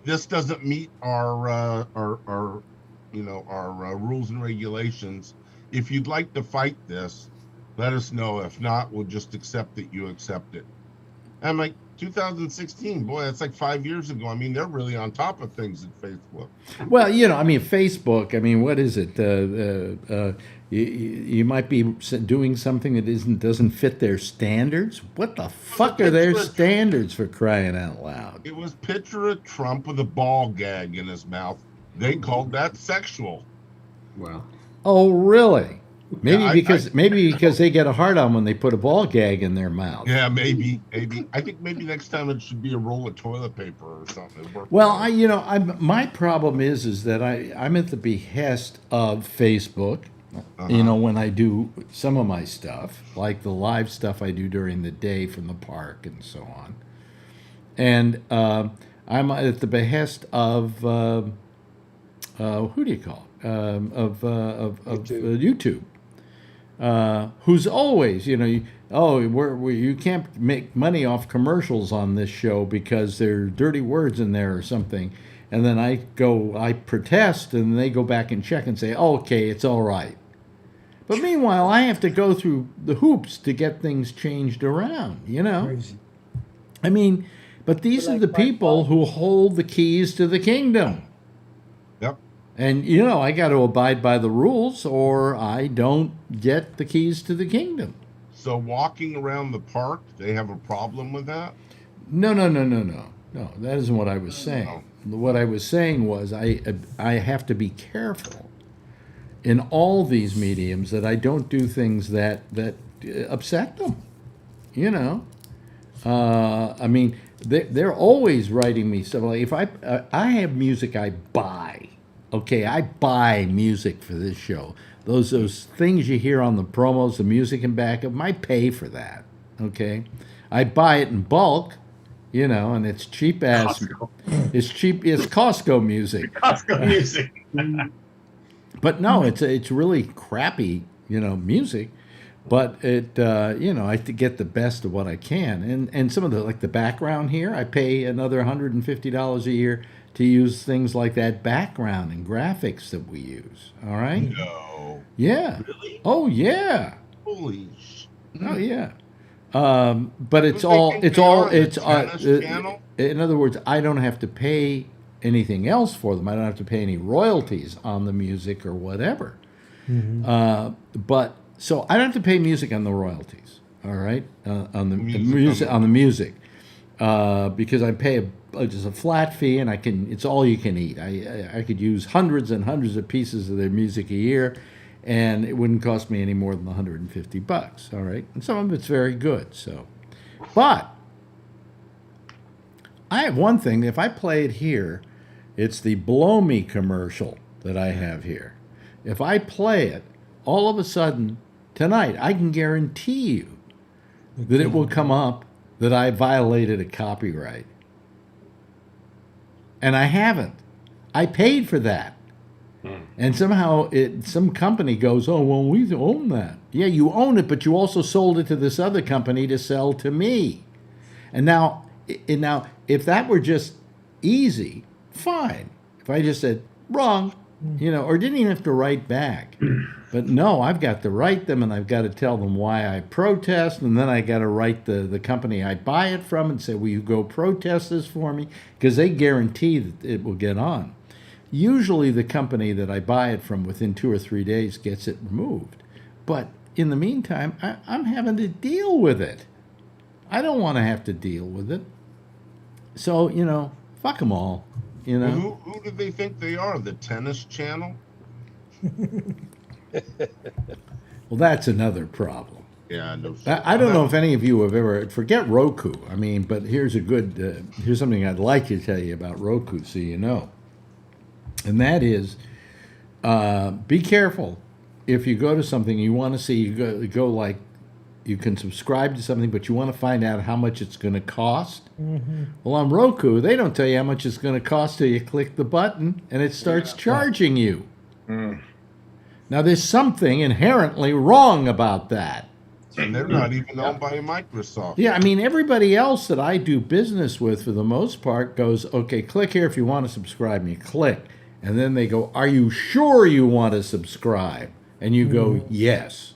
This doesn't meet our rules and regulations. If you'd like to fight this, let us know. If not, we'll just accept that you accept it. And I'm like, 2016, boy, that's like 5 years ago. I mean, they're really on top of things at Facebook. Well, you know, I mean, Facebook, I mean, what is it? You might be doing something that doesn't fit their standards. What the fuck are their standards, for crying out loud? It was picture of Trump with a ball gag in his mouth. They called that sexual. Wow. Oh, really? Maybe Yeah, because they get a hard on when they put a ball gag in their mouth. Yeah, maybe. I think maybe next time it should be a roll of toilet paper or something. Well, my problem is that I'm at the behest of Facebook. You know, when I do some of my stuff, like the live stuff I do during the day from the park and so on, and I'm at the behest of who do you call it? YouTube. Who's always, you can't make money off commercials on this show because there are dirty words in there or something. And then I protest, and they go back and check and say, okay, it's all right. But meanwhile, I have to go through the hoops to get things changed around, you know? Crazy. I mean, but these are the people who hold the keys to the kingdom. Yep. And, you know, I got to abide by the rules or I don't get the keys to the kingdom. So walking around the park, they have a problem with that? No, that isn't what I was saying. What I was saying was I have to be careful in all these mediums that I don't do things that upset them. You know, I mean, they're always writing me stuff. Like if I have music I buy. Okay, I buy music for this show. Those things you hear on the promos, the music in back of them, I pay for that. Okay, I buy it in bulk. You know, and it's cheap as it's cheap. It's Costco music. Costco music. But no, it's really crappy, you know, music. But it, you know, I have to get the best of what I can. And some of the background here, I pay another $150 a year to use things like that background and graphics that we use. All right. No. Yeah. Really? Oh yeah. Holy sh! Oh yeah. But in other words, I don't have to pay anything else for them. I don't have to pay any royalties on the music or whatever. But so I don't have to pay music on the royalties. All right, on the music, because I pay just a flat fee, and it's all you can eat. I could use hundreds and hundreds of pieces of their music a year, and it wouldn't cost me any more than $150. All right, and some of it's very good. So, but I have one thing. If I play it here, it's the Blow Me commercial that I have here. If I play it, all of a sudden tonight, I can guarantee you that it will come up that I violated a copyright. And I haven't. I paid for that. And somehow some company goes, oh, well, we own that. Yeah, you own it, but you also sold it to this other company to sell to me. And now, if that were just easy, fine. If I just said, wrong, you know, or didn't even have to write back. But no, I've got to write them, and I've got to tell them why I protest, and then I got to write the company I buy it from and say, will you go protest this for me? Because they guarantee that it will get on. Usually the company that I buy it from within 2 or 3 days gets it removed. But in the meantime, I'm having to deal with it. I don't want to have to deal with it. So, fuck them all. Who do they think they are? The Tennis Channel? Well, that's another problem. Yeah, no. I don't know if any of you have ever, forget Roku. I mean, but here's something I'd like to tell you about Roku so you know. And that is, be careful. If you go to something you want to see, you go like, you can subscribe to something, but you want to find out how much it's going to cost. Mm-hmm. Well, on Roku, they don't tell you how much it's going to cost till you click the button, and it starts charging you. Mm. Now, there's something inherently wrong about that. And they're not even owned by Microsoft. Yeah, I mean, everybody else that I do business with, for the most part, goes, okay, click here if you want to subscribe, and you click. And then they go, are you sure you want to subscribe? And you go, yes.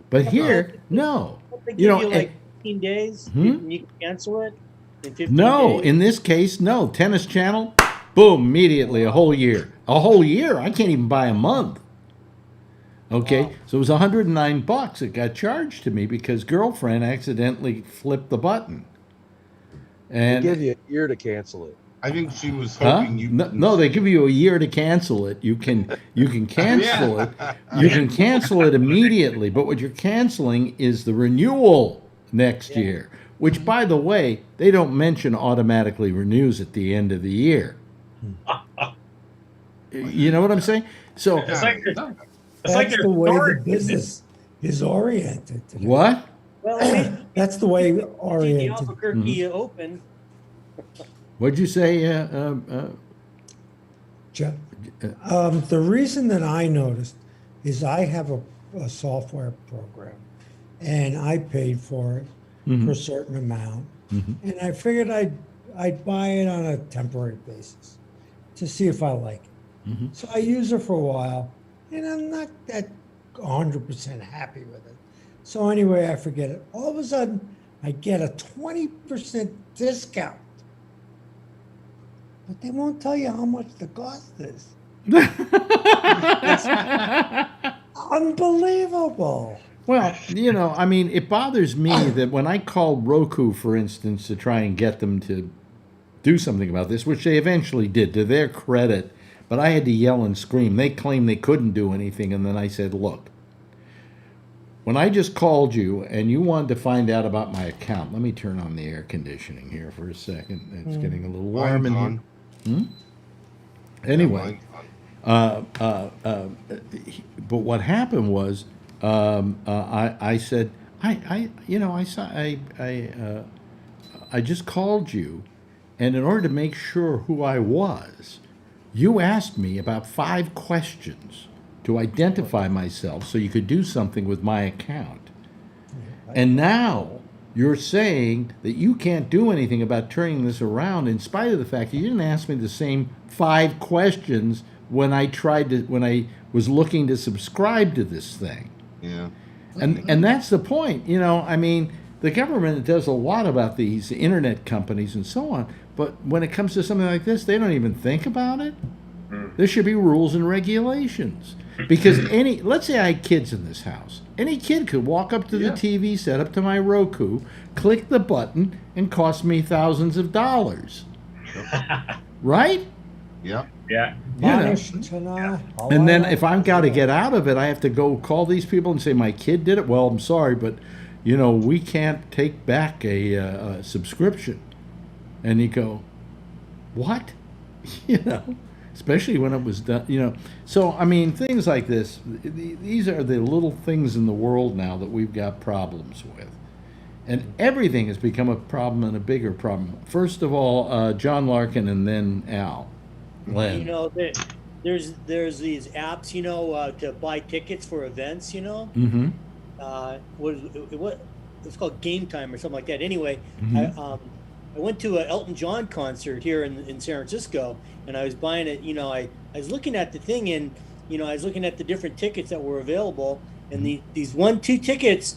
But here, no. They give you like 15 days, and you can cancel it in 15 days? In this case, no. Tennis Channel, boom, immediately, a whole year. A whole year? I can't even buy a month. Okay, so it was $109 it got charged to me because girlfriend accidentally flipped the button. And they give you a year to cancel it. I think she was hoping you. No, they give you a year to cancel it. You can cancel it. You can cancel it immediately. But what you're canceling is the renewal next year, which, by the way, they don't mention automatically renews at the end of the year. You know what I'm saying? So that's the way the business is oriented today. What? Well, that's the way the oriented. Albuquerque Open. What'd you say? The reason that I noticed is I have a software program, and I paid for it for a certain amount, and I figured I'd buy it on a temporary basis to see if I like it. So I use it for a while, and I'm not that 100% happy with it. So anyway, I forget it. All of a sudden, I get a 20% discount. But they won't tell you how much the cost is. It's unbelievable. Well, I mean, it bothers me that when I called Roku, for instance, to try and get them to do something about this, which they eventually did, to their credit, but I had to yell and scream. They claimed they couldn't do anything, and then I said, look, when I just called you and you wanted to find out about my account, let me turn on the air conditioning here for a second. It's getting a little warm in here. Anyway, but what happened was, I said, I just called you, and in order to make sure who I was, you asked me about 5 questions to identify myself so you could do something with my account. And now you're saying that you can't do anything about turning this around in spite of the fact that you didn't ask me the same 5 questions when I was looking to subscribe to this thing. Yeah. And that's the point. I mean, the government does a lot about these internet companies and so on, but when it comes to something like this, they don't even think about it. There should be rules and regulations. Because let's say I had kids in this house. Any kid could walk up to the TV set up to my Roku, click the button, and cost me thousands of dollars. Right? Yeah. Yeah. And then if I've got to get out of it, I have to go call these people and say, my kid did it. Well, I'm sorry, but, we can't take back a subscription. And you go, what? Especially when it was done, So, I mean, things like this, these are the little things in the world now that we've got problems with. And everything has become a problem and a bigger problem. First of all, John Larkin and then Al. Len. There's these apps, to buy tickets for events, Mm-hmm. What it's called Game Time or something like that. Anyway, I went to an Elton John concert here in San Francisco, and I was buying it. I was looking at the thing, and I was looking at the different tickets that were available, and these 1-2 tickets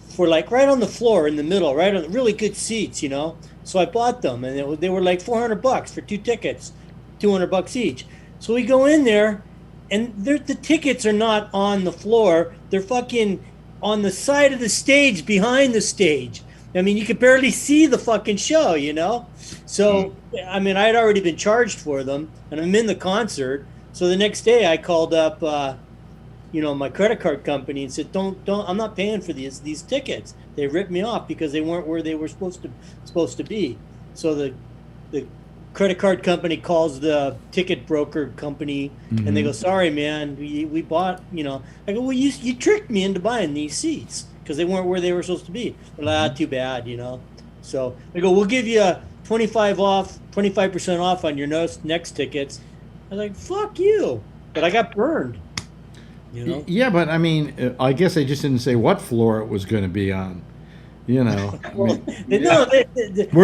for like right on the floor in the middle, right on really good seats, So I bought them, and they were like $400 for 2 tickets, $200 each. So we go in there, and the tickets are not on the floor; they're fucking on the side of the stage, behind the stage. I mean, you could barely see the fucking show, you know? So, I mean, I'd already been charged for them, and I'm in the concert. So the next day I called up, my credit card company and said, don't, I'm not paying for these tickets. They ripped me off because they weren't where they were supposed to be. So the credit card company calls the ticket broker company, and they go, sorry, man, we bought, I go, well, you tricked me into buying these seats because they weren't where they were supposed to be. They're like, too bad, So they go, we'll give you 25% off on your next tickets. I was like, fuck you. But I got burned. Yeah, but I mean, I guess they just didn't say what floor it was going to be on. Were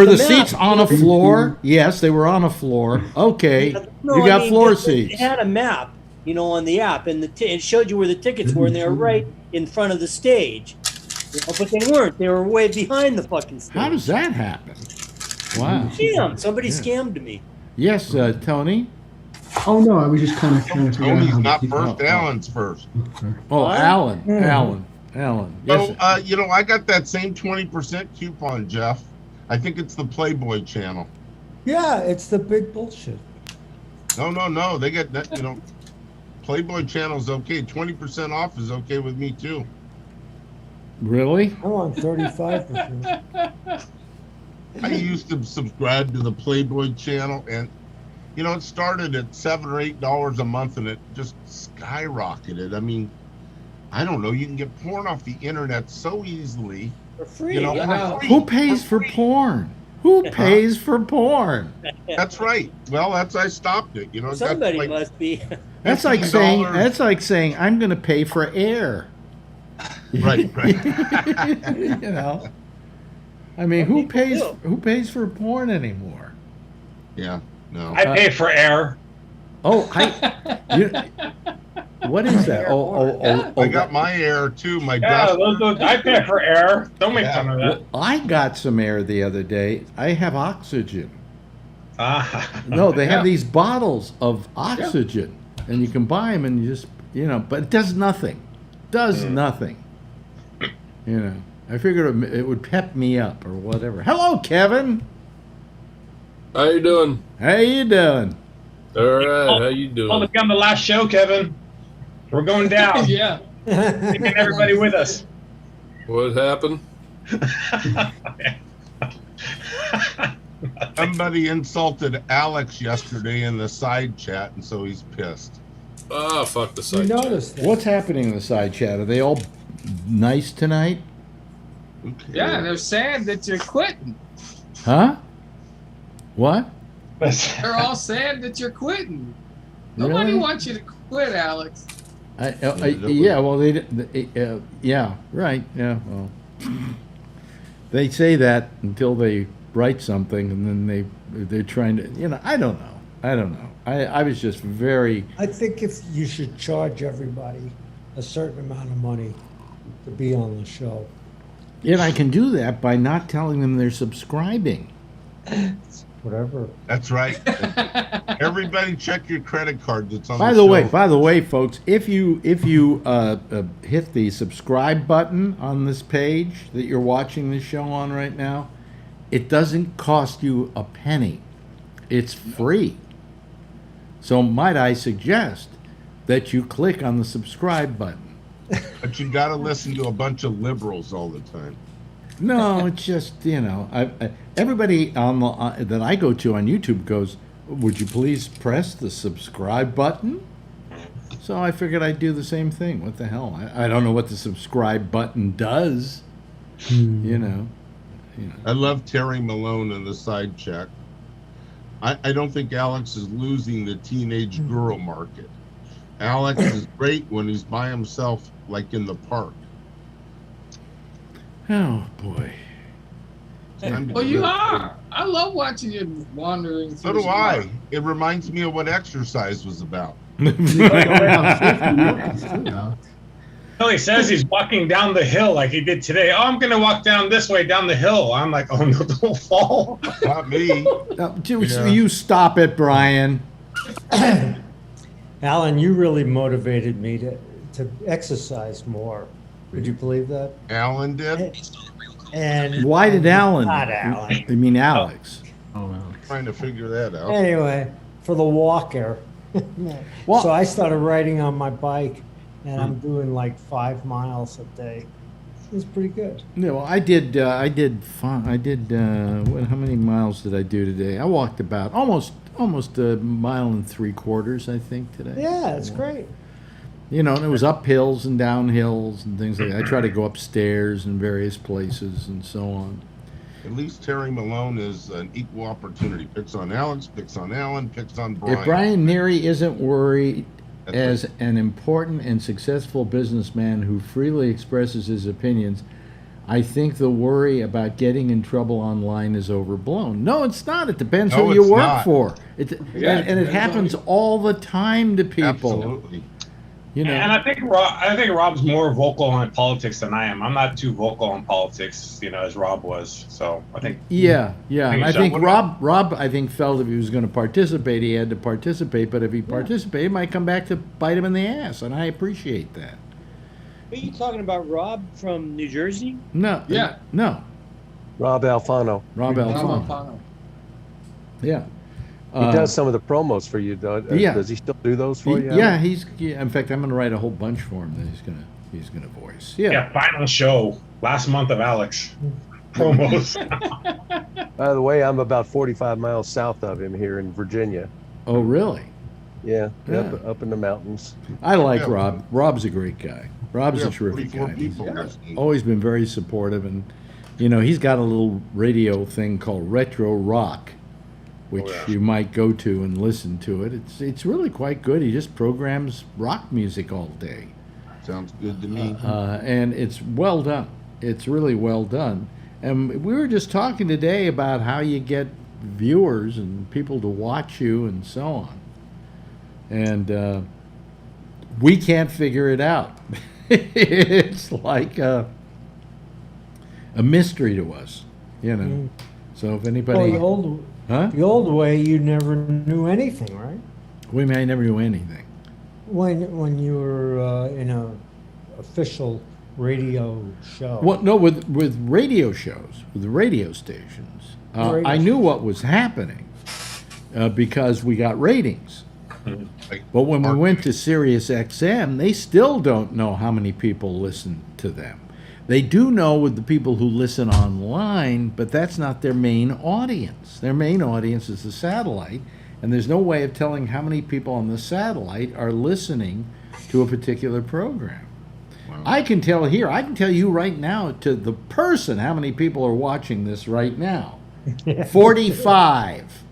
the seats on a floor? Yes, they were on a floor. Okay, you got floor seats. They had a map, on the app, and it showed you where the tickets were, and they were right in front of the stage. But they weren't. They were way behind the fucking stage. How does that happen? Wow. Scam. Somebody scammed me. Yes, Tony? Oh, no, I was just kind of trying to figure out Tony's how not to keep first, up. Alan's first. Oh, Alan. Yes. So, I got that same 20% coupon, Jeff. I think it's the Playboy channel. Yeah, it's the big bullshit. No. They get that, Playboy channel's okay. 20% off is okay with me, too. Really? I'm on 35%. I used to subscribe to the Playboy channel, and it started at $7 or $8 a month, and it just skyrocketed. I mean, I don't know. You can get porn off the internet so easily. For free. For free. Who pays for porn? Who pays for porn? That's right. Well, I stopped it. Somebody must be. That's like saying I'm going to pay for air. Right. I mean, who pays for porn anymore? Yeah. No. I pay for air. Oh, what is that? I got my air too. My I pay for air. Don't make fun of that. Well, I got some air the other day. I have oxygen. No, they have these bottles of oxygen, and you can buy them, and you just but it does nothing. Nothing. I figured it would pep me up or whatever. Hello, Kevin. How you doing? All right. How you doing? Well, to be on the last show, Kevin. We're going down. Yeah. Taking everybody with us. What happened? Somebody insulted Alex yesterday in the side chat, and so he's pissed. Ah, fuck the You side noticed that. What's happening in the side chat? Are they all nice tonight? Yeah, they're sad that you're quitting. Huh? What? They're all sad that you're quitting. Nobody Really? wants you to quit, Alex. Yeah, well, yeah, right, yeah, well. They say that until they write something, and then they're trying to, I don't know. I was just very... I think if you should charge everybody a certain amount of money to be on the show. And I can do that by not telling them they're subscribing. Whatever. That's right. Everybody check your credit card that's on By the the way, folks, if you hit the subscribe button on this page that you're watching this show on right now, it doesn't cost you a penny. It's free. So might I suggest that you click on the subscribe button. But you got to listen to a bunch of liberals all the time. No, it's just, everybody on that I go to on YouTube goes, would you please press the subscribe button? So I figured I'd do the same thing. What the hell? I don't know what the subscribe button does. I love Terry Malone in the side check. I don't think Alex is losing the teenage girl market. Alex is great when he's by himself, like in the park. Oh, boy. Well, you are. I love watching you wandering So through do I. It reminds me of what exercise was about. Well, he says he's walking down the hill like he did today. Oh, I'm going to walk down this way down the hill. I'm like, oh, no, don't fall. Not me. You stop it, Brian. Alan, you really motivated me to exercise more. Would you believe that? Alan did. And Why did Alan? Not Alan. I mean Alex. Oh, well. Trying to figure that out. Anyway, for the walker. Well- So I started riding on my bike, and I'm doing like 5 miles a day. It's pretty good. No, I did. How many miles did I do today? I walked about almost 1.75 miles, I think, today. Yeah, it's great. You know, and it was up hills and down hills and things like that. I try to go upstairs in various places and so on. At least Terry Malone is an equal opportunity. Picks on Alex, picks on Alan, picks on Brian. If Brian Neary isn't worried That's as right. an important and successful businessman who freely expresses his opinions, I think the worry about getting in trouble online is overblown. No, it's not. It depends No, who you it's work not. for. Yeah, And it it happens all the time to people. Absolutely. You know, And I think Rob's more vocal on politics than I am. I'm not too vocal on politics, as Rob was. So I think. yeah. And I think so. Rob, I think felt if he was going to participate, he had to participate. But if he participated, it might come back to bite him in the ass, and I appreciate that. Are you talking about Rob from New Jersey? No. Yeah. No. Rob Alfano. Rob Alfano. Alfano. Yeah. He does some of the promos for you, though. Yeah. Does he still do those for you? Yeah, in fact, I'm going to write a whole bunch for him that he's going to voice. Yeah, final show last month of Alex promos. By the way, I'm about 45 miles south of him here in Virginia. Oh, really? Yeah, Yeah. Up in the mountains. I like Yeah. Rob. Rob's a great guy. Rob's a terrific 44 guy. people He's listening. always been very supportive, and he's got a little radio thing called Retro Rock, which you might go to and listen to it. It's really quite good. He just programs rock music all day. Sounds good to me. And it's well done. It's really well done. And we were just talking today about how you get viewers and people to watch you and so on. And we can't figure it out. It's like a mystery to us, So if anybody... The old way, you never knew anything, right? We may never do anything. When you were in a official radio show. Well, no, with radio shows, with the radio stations, I knew what was happening because we got ratings. But when we went to Sirius XM, they still don't know how many people listen to them. They do know with the people who listen online, but that's not their main audience. Their main audience is the satellite, and there's no way of telling how many people on the satellite are listening to a particular program. Wow. I can tell you right now to the person how many people are watching this right now. 45.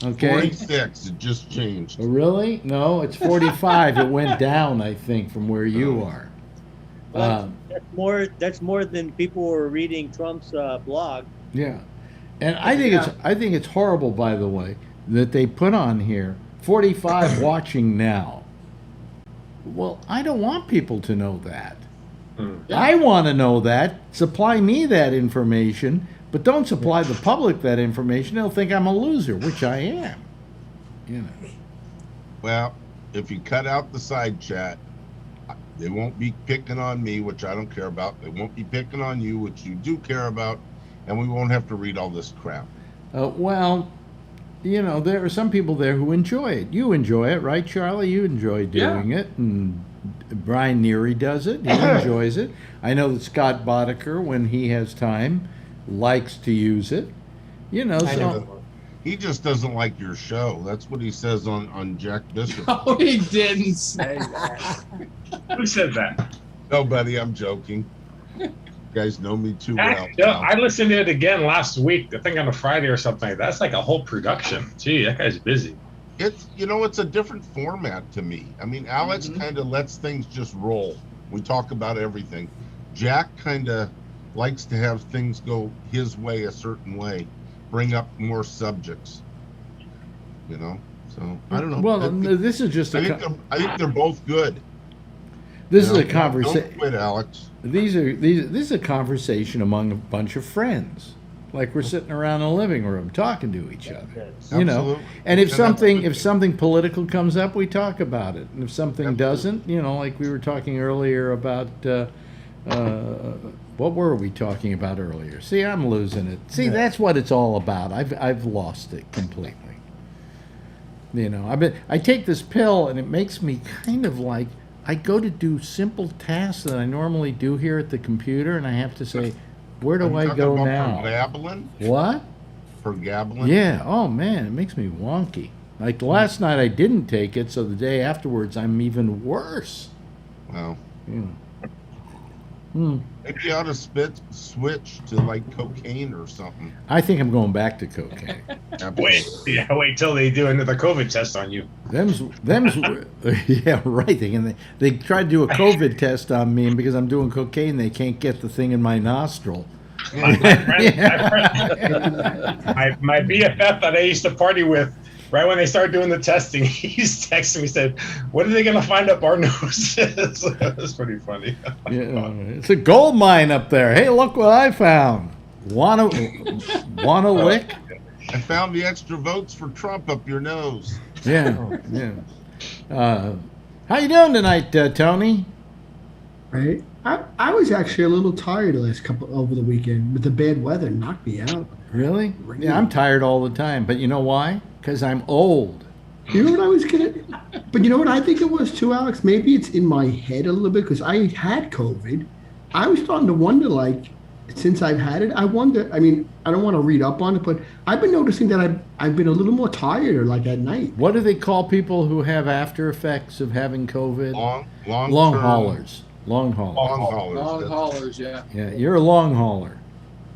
Okay. 46. It just changed. Oh, really? No, it's 45. It went down, I think, from where you are. That's more than people were reading Trump's blog. Yeah, and I think it's horrible, by the way, that they put on here 45 watching now. Well, I don't want people to know that. Yeah. I want to know that. Supply me that information, but don't supply the public that information. They'll think I'm a loser, which I am. Well, if you cut out the side chat, they won't be picking on me, which I don't care about. They won't be picking on you, which you do care about, and we won't have to read all this crap. Well, there are some people there who enjoy it. You enjoy it, right, Charlie? You enjoy doing it, and Brian Neary does it. He enjoys it. I know that Scott Boddicker, when he has time, likes to use it. He just doesn't like your show. That's what he says on Jack Bishop. No, he didn't say that. Who said that? Nobody, I'm joking. You guys know me too well. I listened to it again last week, I think on a Friday or something. That's like a whole production. Gee, that guy's busy. It's a different format to me. I mean, Alex kind of lets things just roll. We talk about everything. Jack kind of likes to have things go his way, a certain way, bring up more subjects. So I don't know. Well, this is just I think they're both good. This is a conversation. Don't quit, Alex. This is a conversation among a bunch of friends, like we're sitting around in a living room talking to each other. Absolutely. And if something political comes up, we talk about it. And if something doesn't, like we were talking earlier about What were we talking about earlier? See, I'm losing it. See, that's what it's all about. I've lost it completely. You know, I take this pill and it makes me kind of like I go to do simple tasks that I normally do here at the computer, and I have to say, where do I go now? Pregabalin? What? Pregabalin? Yeah. Oh man, it makes me wonky. Like last night, I didn't take it, so the day afterwards, I'm even worse. Well. Yeah. Maybe you ought to switch to like cocaine or something. I think I'm going back to cocaine. Wait till they do another COVID test on you. Them's yeah, right. They tried to do a COVID test on me, and because I'm doing cocaine, they can't get the thing in my nostril. My BFF that I used to party with, right when they started doing the testing, he's texting me, said, "What are they going to find up our noses?" That's pretty funny. Yeah, it's a gold mine up there. Hey, look what I found. Wanna lick? I found the extra votes for Trump up your nose. Yeah, yeah. How you doing tonight, Tony? Right. I was actually a little tired over the weekend, but the bad weather knocked me out. Really? Yeah, I'm tired all the time, but you know why? Because I'm old. You know what I was but you know what I think it was too, Alex? Maybe it's in my head a little bit because I had COVID. I was starting to wonder, like, since I've had it, I wonder, I mean, I don't want to read up on it, but I've been noticing that I've been a little more tired, or like at night. What do they call people who have after effects of having COVID? Long haulers. Long haulers, yeah. Yeah, you're a long hauler.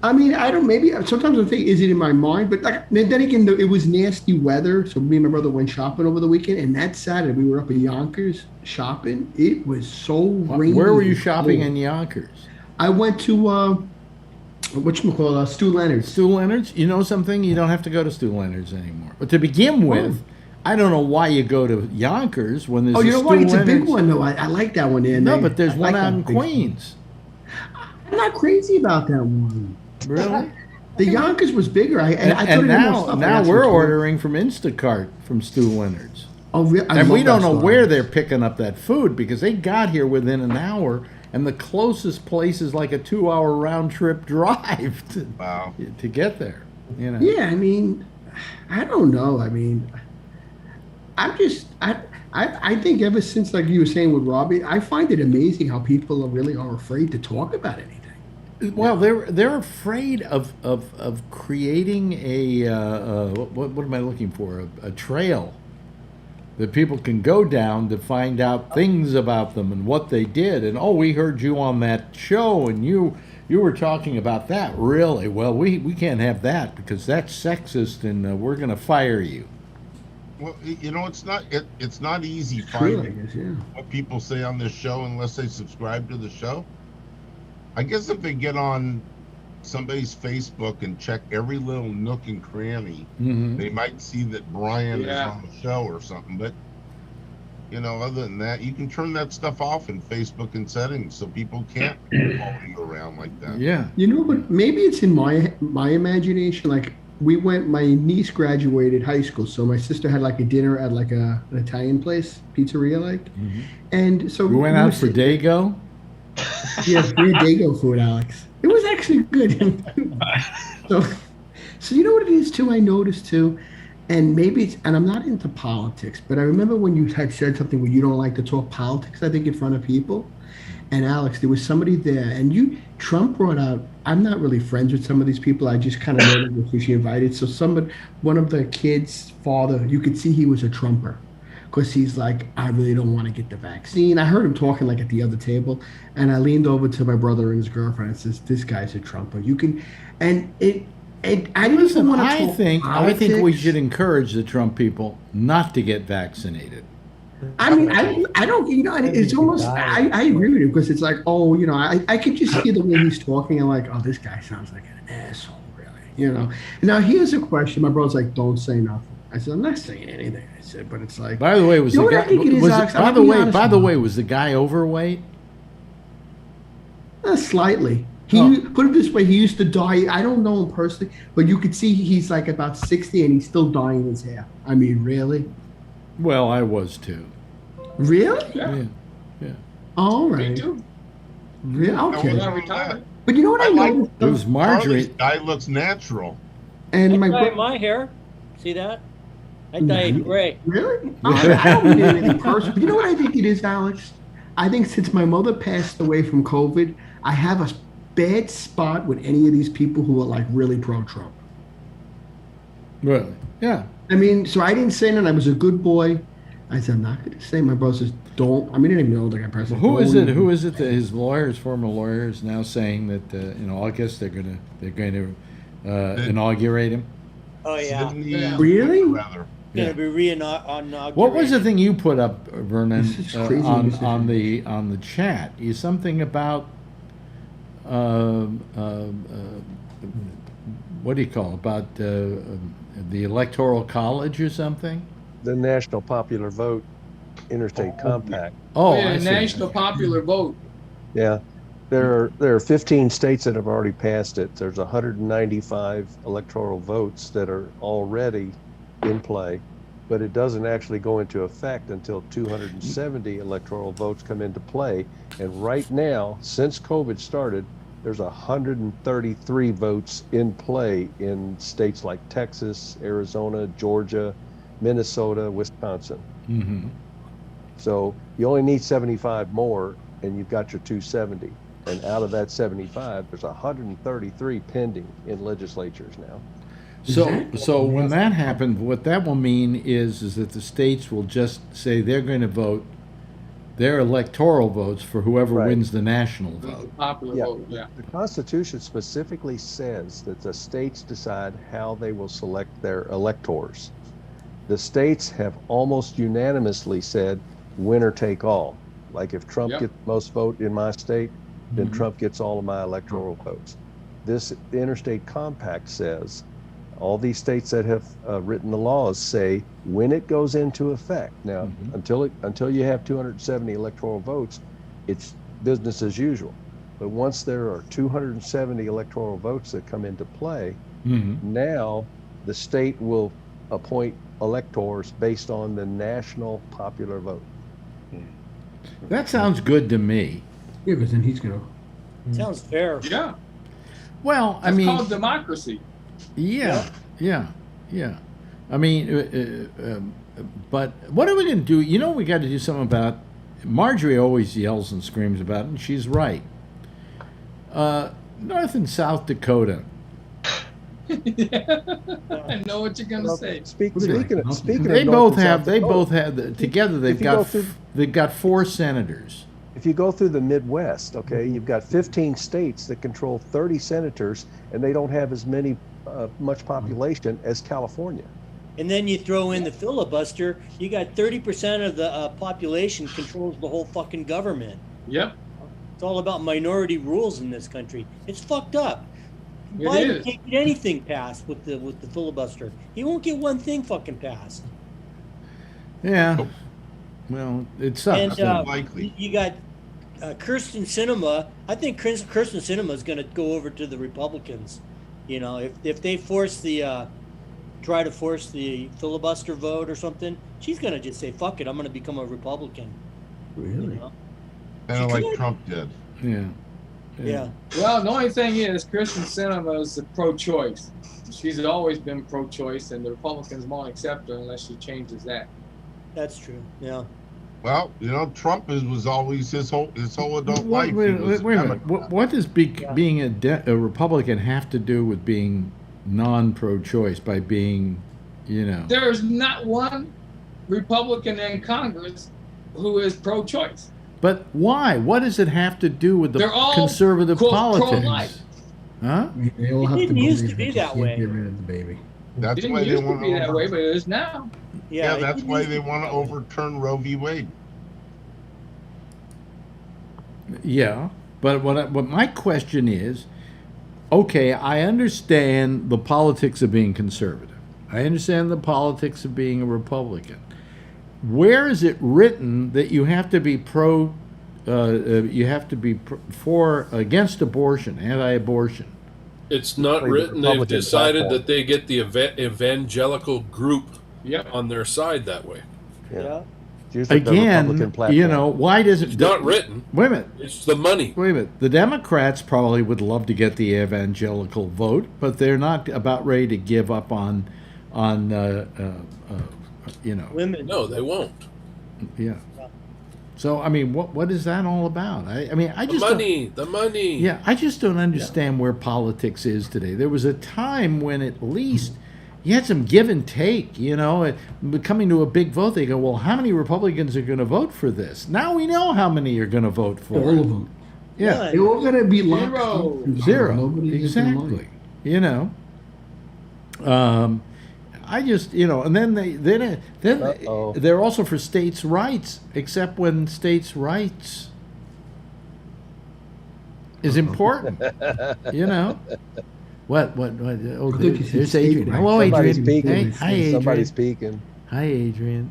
I mean, I don't, maybe, sometimes I think, is it in my mind? But like, then again, it was nasty weather. So me and my brother went shopping over the weekend. And that Saturday, we were up in Yonkers shopping. It was so rainy. Where were you shopping in Yonkers? I went to, whatchamacallit, Stu Leonard's. Stu Leonard's? You know something? You don't have to go to Stu Leonard's anymore. But to begin with, I don't know why you go to Yonkers when there's you know what? It's a big one, though. I like that one. No, but there's one out in Queens. I'm not crazy about that one. Really? The Yonkers was bigger. I and now we're ordering from Instacart from Stu Leonard's. Oh, really? And we don't know where they're picking up that food because they got here within an hour, and the closest place is like a 2-hour round trip drive to get there. You know? Yeah, I mean, I don't know. I mean, I think ever since, like you were saying with Robbie, I find it amazing how people really are afraid to talk about anything. Well, they're afraid of creating a what am I looking for? A trail that people can go down to find out things about them and what they did. And we heard you on that show, and you were talking about that. Really? Well, we can't have that because that's sexist, and we're going to fire you. Well, you know, it's not easy finding what people say on this show unless they subscribe to the show. I guess if they get on somebody's Facebook and check every little nook and cranny, they might see that Brian is on the show or something. But, you know, other than that, you can turn that stuff off in Facebook and settings so people can't follow you around like that. Yeah. You know, but maybe it's in my imagination. Like, my niece graduated high school, so my sister had like a dinner at like an Italian place, pizzeria like. And so we went out for Dago. Yeah, free Dago food, Alex. It was actually good. So you know what it is too? I noticed too, and maybe and I'm not into politics, but I remember when you had said something where you don't like to talk politics, I think, in front of people. And Alex, there was somebody there, and Trump brought out. I'm not really friends with some of these people. I just kind of know them because she invited. So one of the kids' father, you could see he was a Trumper. Because he's like, I really don't want to get the vaccine. I heard him talking like at the other table, and I leaned over to my brother and his girlfriend and says, "This guy's a Trumper. You can," and I didn't even want to talk politics. I think we should encourage the Trump people not to get vaccinated. I mean, I don't, you know, it's almost, I agree with you because it's like, you know, I could just hear the way he's talking and like, this guy sounds like an asshole, really, you know. Now here's a question. My brother's like, don't say nothing. I said, I'm not saying anything. I said, but it's like. By the way, was the guy? By the way, was the guy overweight? Slightly. Put it this way: he used to dye. I don't know him personally, but you could see he's like about 60, and he's still dyeing his hair. I mean, really? Well, I was too. Really? Yeah. Yeah. All right. Me too. Really? Now, Okay. what's wrong with that? But you know what I like noticed? It was Marjorie. Harley's guy looks natural. And I my dye bro- my hair. See that? I No, dye it you- gray. Really? I don't mean anything personal. But you know what I think it is, Alex? I think since my mother passed away from COVID, I have a bad spot with any of these people who are like really pro-Trump. Really? Yeah. I mean, so I didn't say that. I was a good boy. I said, I'm not going to say. My brother says, don't. I mean, I didn't even know the guy personally. Who is it? Who is it that his lawyer, his former lawyer, is now saying that August they're going to inaugurate him? Oh yeah. Sydney, Really? Rather. Gonna be re-inaugurated. What was the thing you put up, Vernon, This is crazy on the chat? You something about what do you call it? About the Electoral College or something? The National Popular Vote Interstate Compact. Oh, yeah, I see. national popular vote. Yeah. There are 15 states that have already passed it. There's 195 electoral votes that are already in play, but it doesn't actually go into effect until 270 electoral votes come into play. And right now, since COVID started, there's 133 votes in play in states like Texas, Arizona, Georgia, Minnesota, Wisconsin. Mm-hmm. So you only need 75 more, and you've got your 270. And out of that 75, there's 133 pending in legislatures now. So when that happened, what that will mean is that the states will just say they're going to vote their electoral votes for whoever Right. wins the national vote. Popular Yeah. vote. Yeah. The Constitution specifically says that the states decide how they will select their electors. The states have almost unanimously said winner take all. Like if Trump Yep. gets the most vote in my state, then Mhm. Trump gets all of my electoral votes. The Interstate Compact says all these states that have written the laws say when it goes into effect. Now, until you have 270 electoral votes, it's business as usual. But once there are 270 electoral votes that come into play, Mm-hmm. now the state will appoint electors based on the national popular vote. That sounds good to me. Yeah, because then he's going to. Sounds fair. Yeah. Well, I It's mean, called democracy. yeah. I mean, but what are we going to do? You know, we got to do something about. Marjorie always yells and screams about it, and she's right. North and South Dakota. I know what you're gonna say. Speaking of They North both and have. South They Dakota, both have. Together, they've got 4 senators. if you go through the Midwest, okay, you've got 15 states that control 30 senators, and they don't have as much population as California. And then you throw in the filibuster. You got 30% of the population controls the whole fucking government. Yep. It's all about minority rules in this country. It's fucked up. It Biden is. can't get anything passed with the filibuster. He won't get one thing fucking passed. Yeah. Well, it sucks. And Unlikely. you got Kirsten Sinema. I think Kirsten Sinema is going to go over to the Republicans. You know, if they force the try to force the filibuster vote or something, she's going to just say, "Fuck it, I'm going to become a Republican." Really? You know? Kind of like could. Trump did. Yeah. Well, the only thing is, Kristen Sinema is pro-choice. She's always been pro-choice, and the Republicans won't accept her unless she changes that. That's true. Yeah. Well, you know, Trump was always his whole adult life. Wait he was a minute. Democrat. What does being a Republican have to do with being non-pro-choice by being, you know? There's not one Republican in Congress who is pro-choice. But why? What does it have to do with the They're all conservative politics? pro-life. Huh? They all have It to didn't used believe to be you that can't way. Get rid of the baby. That's It didn't why they used to want be that way, but it is now. Yeah, it that's didn't why used they to be want to that way. overturn Roe v. Wade. Yeah. But what my question is, okay, I understand the politics of being conservative. I understand the politics of being a Republican. Where is it written that you have to be against abortion, anti-abortion? It's not The written. They've Republican decided platform. that they get the evangelical group Yep. on their side that way. Yeah. Yeah. It's usually the Republican Again, platform. you know, why does it? It's not written. Wait a minute. It's the money. Wait a minute. The Democrats probably would love to get the evangelical vote, but they're not about ready to give up on you know. Women. No, they won't. Yeah. So I mean, what is that all about? I mean, I The just money. The money. yeah, I just don't understand where politics is today. There was a time when at least you had some give and take, you know. Coming to a big vote, they go, well, how many Republicans are going to vote for this? Now we know how many are going to vote for All it. of them. Yeah, They're all going to be locked Zero. up. zero. Nobody gets in line. Exactly. You know. I just, you know, and then Uh-oh. they're also for states' rights, except when states' rights is important. You know. What? Oh, I think you said there's state Adrian. rights. Hello, Somebody's Adrian. peeking. Hey, hi, Adrian. Somebody's peeking. Hi, Adrian.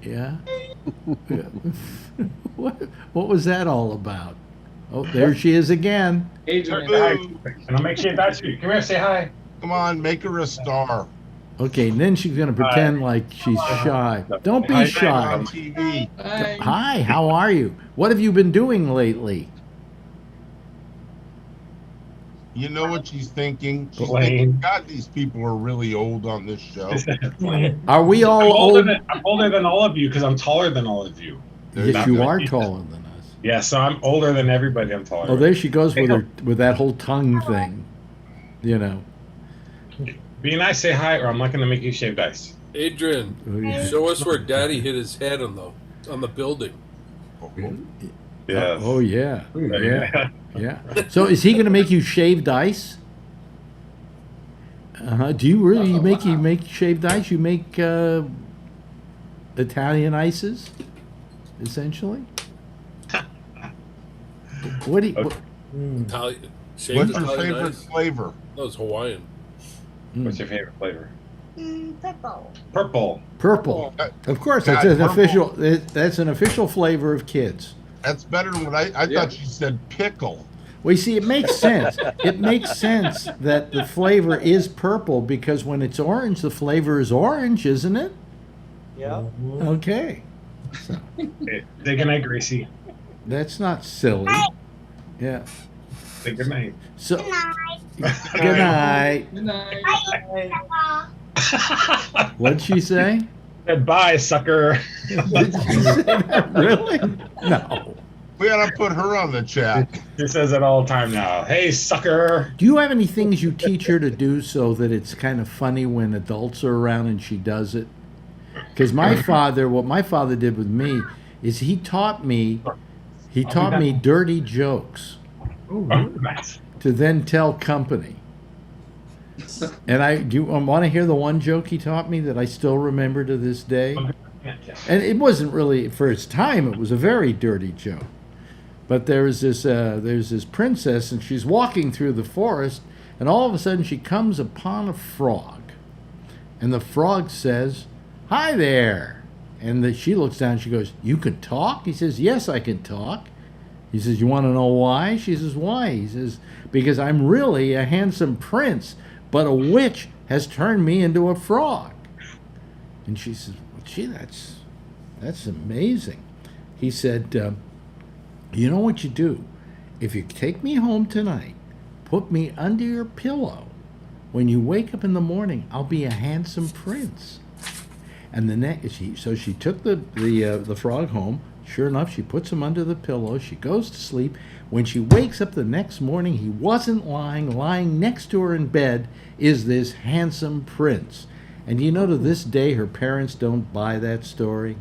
Yeah. Yeah. What was that all about? Oh, there she is again. Adrian, Hi. And I'll make sure that's you. Come here, say hi. Come on, make her a star. Okay, and then she's gonna pretend like she's shy. Don't be Hi, shy. On TV. hi. Hi, how are you? What have you been doing lately? You know what she's thinking? She's Lame. thinking, God, these people are really old on this show. Are we all I'm old? older than all of you because I'm taller than all of you. Yes, you are taller than us. Yeah, so I'm older than everybody. I'm taller. Oh, there she goes with her with that whole tongue thing. You know. Be nice, say hi, or I'm not going to make you shave dice. Adrian, Oh, yeah. show us where Daddy hit his head on the building. Yeah. Oh yeah. Yeah. Yeah. So is he gonna make you shaved ice? Do you really make shaved ice? You make Italian ices, essentially. What do you? What, Italian. Shaved What's your Italian favorite ice? flavor? That was Hawaiian. What's your favorite flavor? Purple. Purple. purple. Of course, that's God, an purple. official. That's an official flavor of kids. That's better than what I Yeah. thought you said pickle. Well, you see, it makes sense. It makes sense that the flavor is purple because when it's orange, the flavor is orange, isn't it? Yeah. Okay. So, Say goodnight, Gracie. that's not silly. Yeah. Say goodnight. So, good night. Good night. What'd she say? Goodbye, sucker. Did she say that? Really? No. We gotta put her on the chat. She says it all the time now. Hey, sucker. Do you have any things you teach her to do so that it's kind of funny when adults are around and she does it? Because what my father did with me is he taught me dirty jokes Oh, nice. to then tell company. And do you want to hear the one joke he taught me that I still remember to this day? And it wasn't really, for its time, it was a very dirty joke. But there's this princess, and she's walking through the forest, and all of a sudden she comes upon a frog. And the frog says, "Hi there." And she looks down, she goes, "You can talk?" He says, "Yes, I can talk." He says, "You want to know why?" She says, "Why?" He says, "Because I'm really a handsome prince, but a witch has turned me into a frog." And she says, "Well, gee, that's amazing." He said, "You know what you do? If you take me home tonight, put me under your pillow. When you wake up in the morning, I'll be a handsome prince." And so she took the frog home. Sure enough, she puts him under the pillow. She goes to sleep. When she wakes up the next morning, he wasn't lying. Lying next to her in bed is this handsome prince. And you know, to this day, her parents don't buy that story.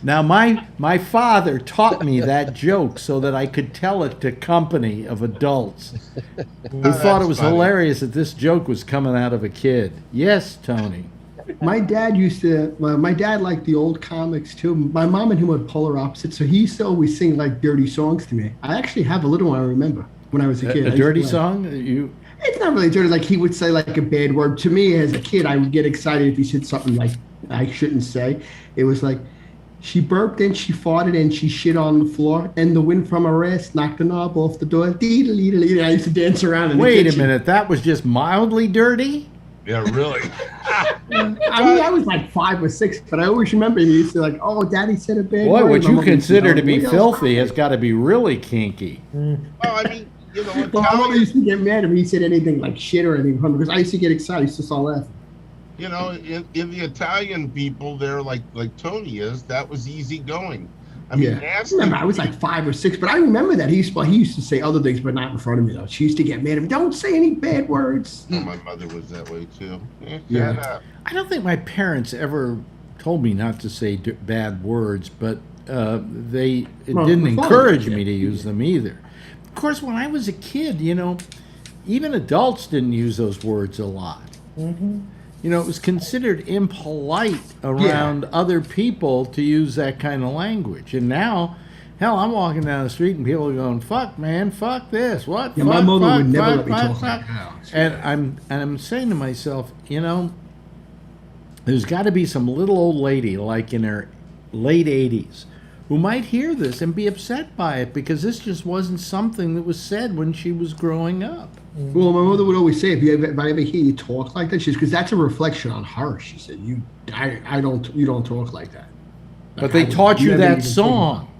Now, my father taught me that joke so that I could tell it to company of adults who thought it was funny. hilarious that this joke was coming out of a kid. Yes, Tony. My dad my dad liked the old comics too. My mom and him were polar opposites, so he used to always sing like dirty songs to me. I actually have a little one I remember when I was a kid. A dirty song? It's not really dirty. Like he would say like a bad word. To me as a kid, I would get excited if he said something like I shouldn't say. It was like, she burped and she farted and she shit on the floor and the wind from her ass knocked the knob off the door. I used to dance around in the Wait a kitchen. minute, that was just mildly dirty? Yeah, really. I mean, I was like 5 or 6, but I always remember he used to like, oh, Daddy said a bad Boy, word. what My you mother used to consider yell, to be "What else?" filthy has got to be really kinky. Well, I mean, you know, Well, my mother Italian, used to get mad if he said anything like shit or anything because I used to get excited. I used to start laughing. you know, in the Italian people there, like Tony is, that was easy going. I mean, Yeah. nasty. Remember, I was like 5 or 6, but I remember that he used to say other things, but not in front of me though. She used to get mad at me. Don't say any bad words. Oh, my mother was that way too. Yeah. Shut up. I don't think my parents ever told me not to say bad words, but they didn't my father encourage did. me to use them either. Of course, when I was a kid, you know, even adults didn't use those words a lot. You know, it was considered impolite around other people to use that kind of language. And now, hell, I'm walking down the street and people are going, "Fuck, man, fuck this, what?" Yeah, fuck, my mother fuck, would never fuck, let me fuck, talk like fuck." that. And I'm saying to myself, you know, there's got to be some little old lady, like in her late 80s, who might hear this and be upset by it because this just wasn't something that was said when she was growing up. Well, my mother would always say, if I ever hear you talk like that, because that's a reflection on her. She said, you don't talk like that. But they taught you that song.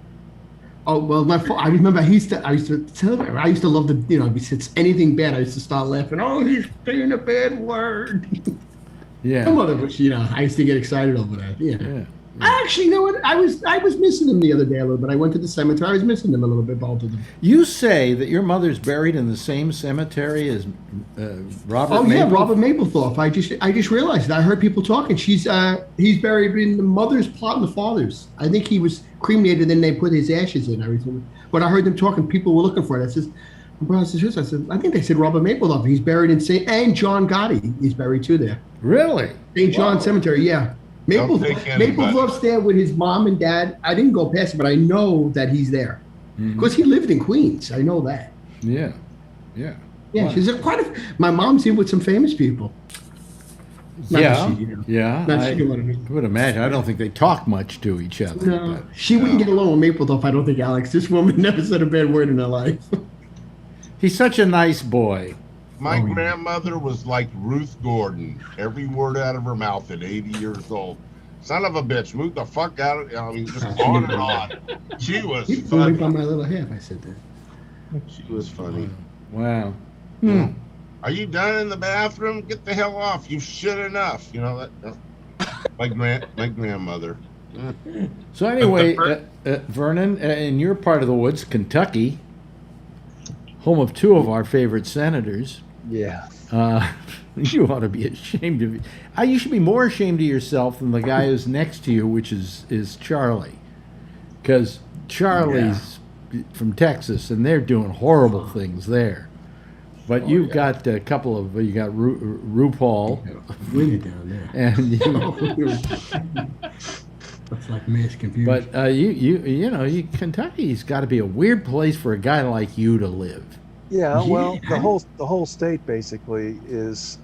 Oh well, I remember I used to tell her I used to love if he said anything bad, I used to start laughing. Oh, he's saying a bad word. Yeah. My mother, but I used to get excited over that. Yeah. Yeah. I actually, you know what? I was missing them the other day a little bit. I went to the cemetery. I was missing them a little bit, both of them. You say that your mother's buried in the same cemetery as Robert Oh yeah, Mapplethorpe? Robert Mapplethorpe. I just realized that. I heard people talking. He's buried in the mother's plot and the father's. I think he was cremated, then they put his ashes in and everything. But I heard them talking. People were looking for it. I said, my brother says, I said, I think they said Robert Mapplethorpe. He's buried in and John Gotti. He's buried too there. Really? St. John Cemetery. Yeah. Mapplethorpe's there with his mom and dad. I didn't go past it, but I know that he's there because he lived in Queens. I know that. Yeah. Yeah. Yeah, Wow. she's my mom's in with some famous people. Not Yeah, that she, you know, yeah. not I she, what I mean. would imagine. I don't think they talk much to each other. No, but- she wouldn't get along with Mapplethorpe. I don't think, Alex. This woman never said a bad word in her life. He's such a nice boy. My grandmother was like Ruth Gordon. Every word out of her mouth at 80 years old. Son of a bitch, move the fuck out of it. I mean, just on and on. She was Only funny. by my little half, I said that. She was funny. Wow. Are you done in the bathroom? Get the hell off. You shit enough. You know that. My grandmother. So anyway, Vernon, in your part of the woods, Kentucky, home of two of our favorite senators, Yeah. you ought to be ashamed of you. You should be more ashamed of yourself than the guy who's next to you, which is Charlie, because Charlie's from Texas, and they're doing horrible things there. But you've got a couple of you got RuPaul, Winnie down there. and That's like mass confusion. but Kentucky's got to be a weird place for a guy like you to live. Yeah, well, Yeah. the whole state basically is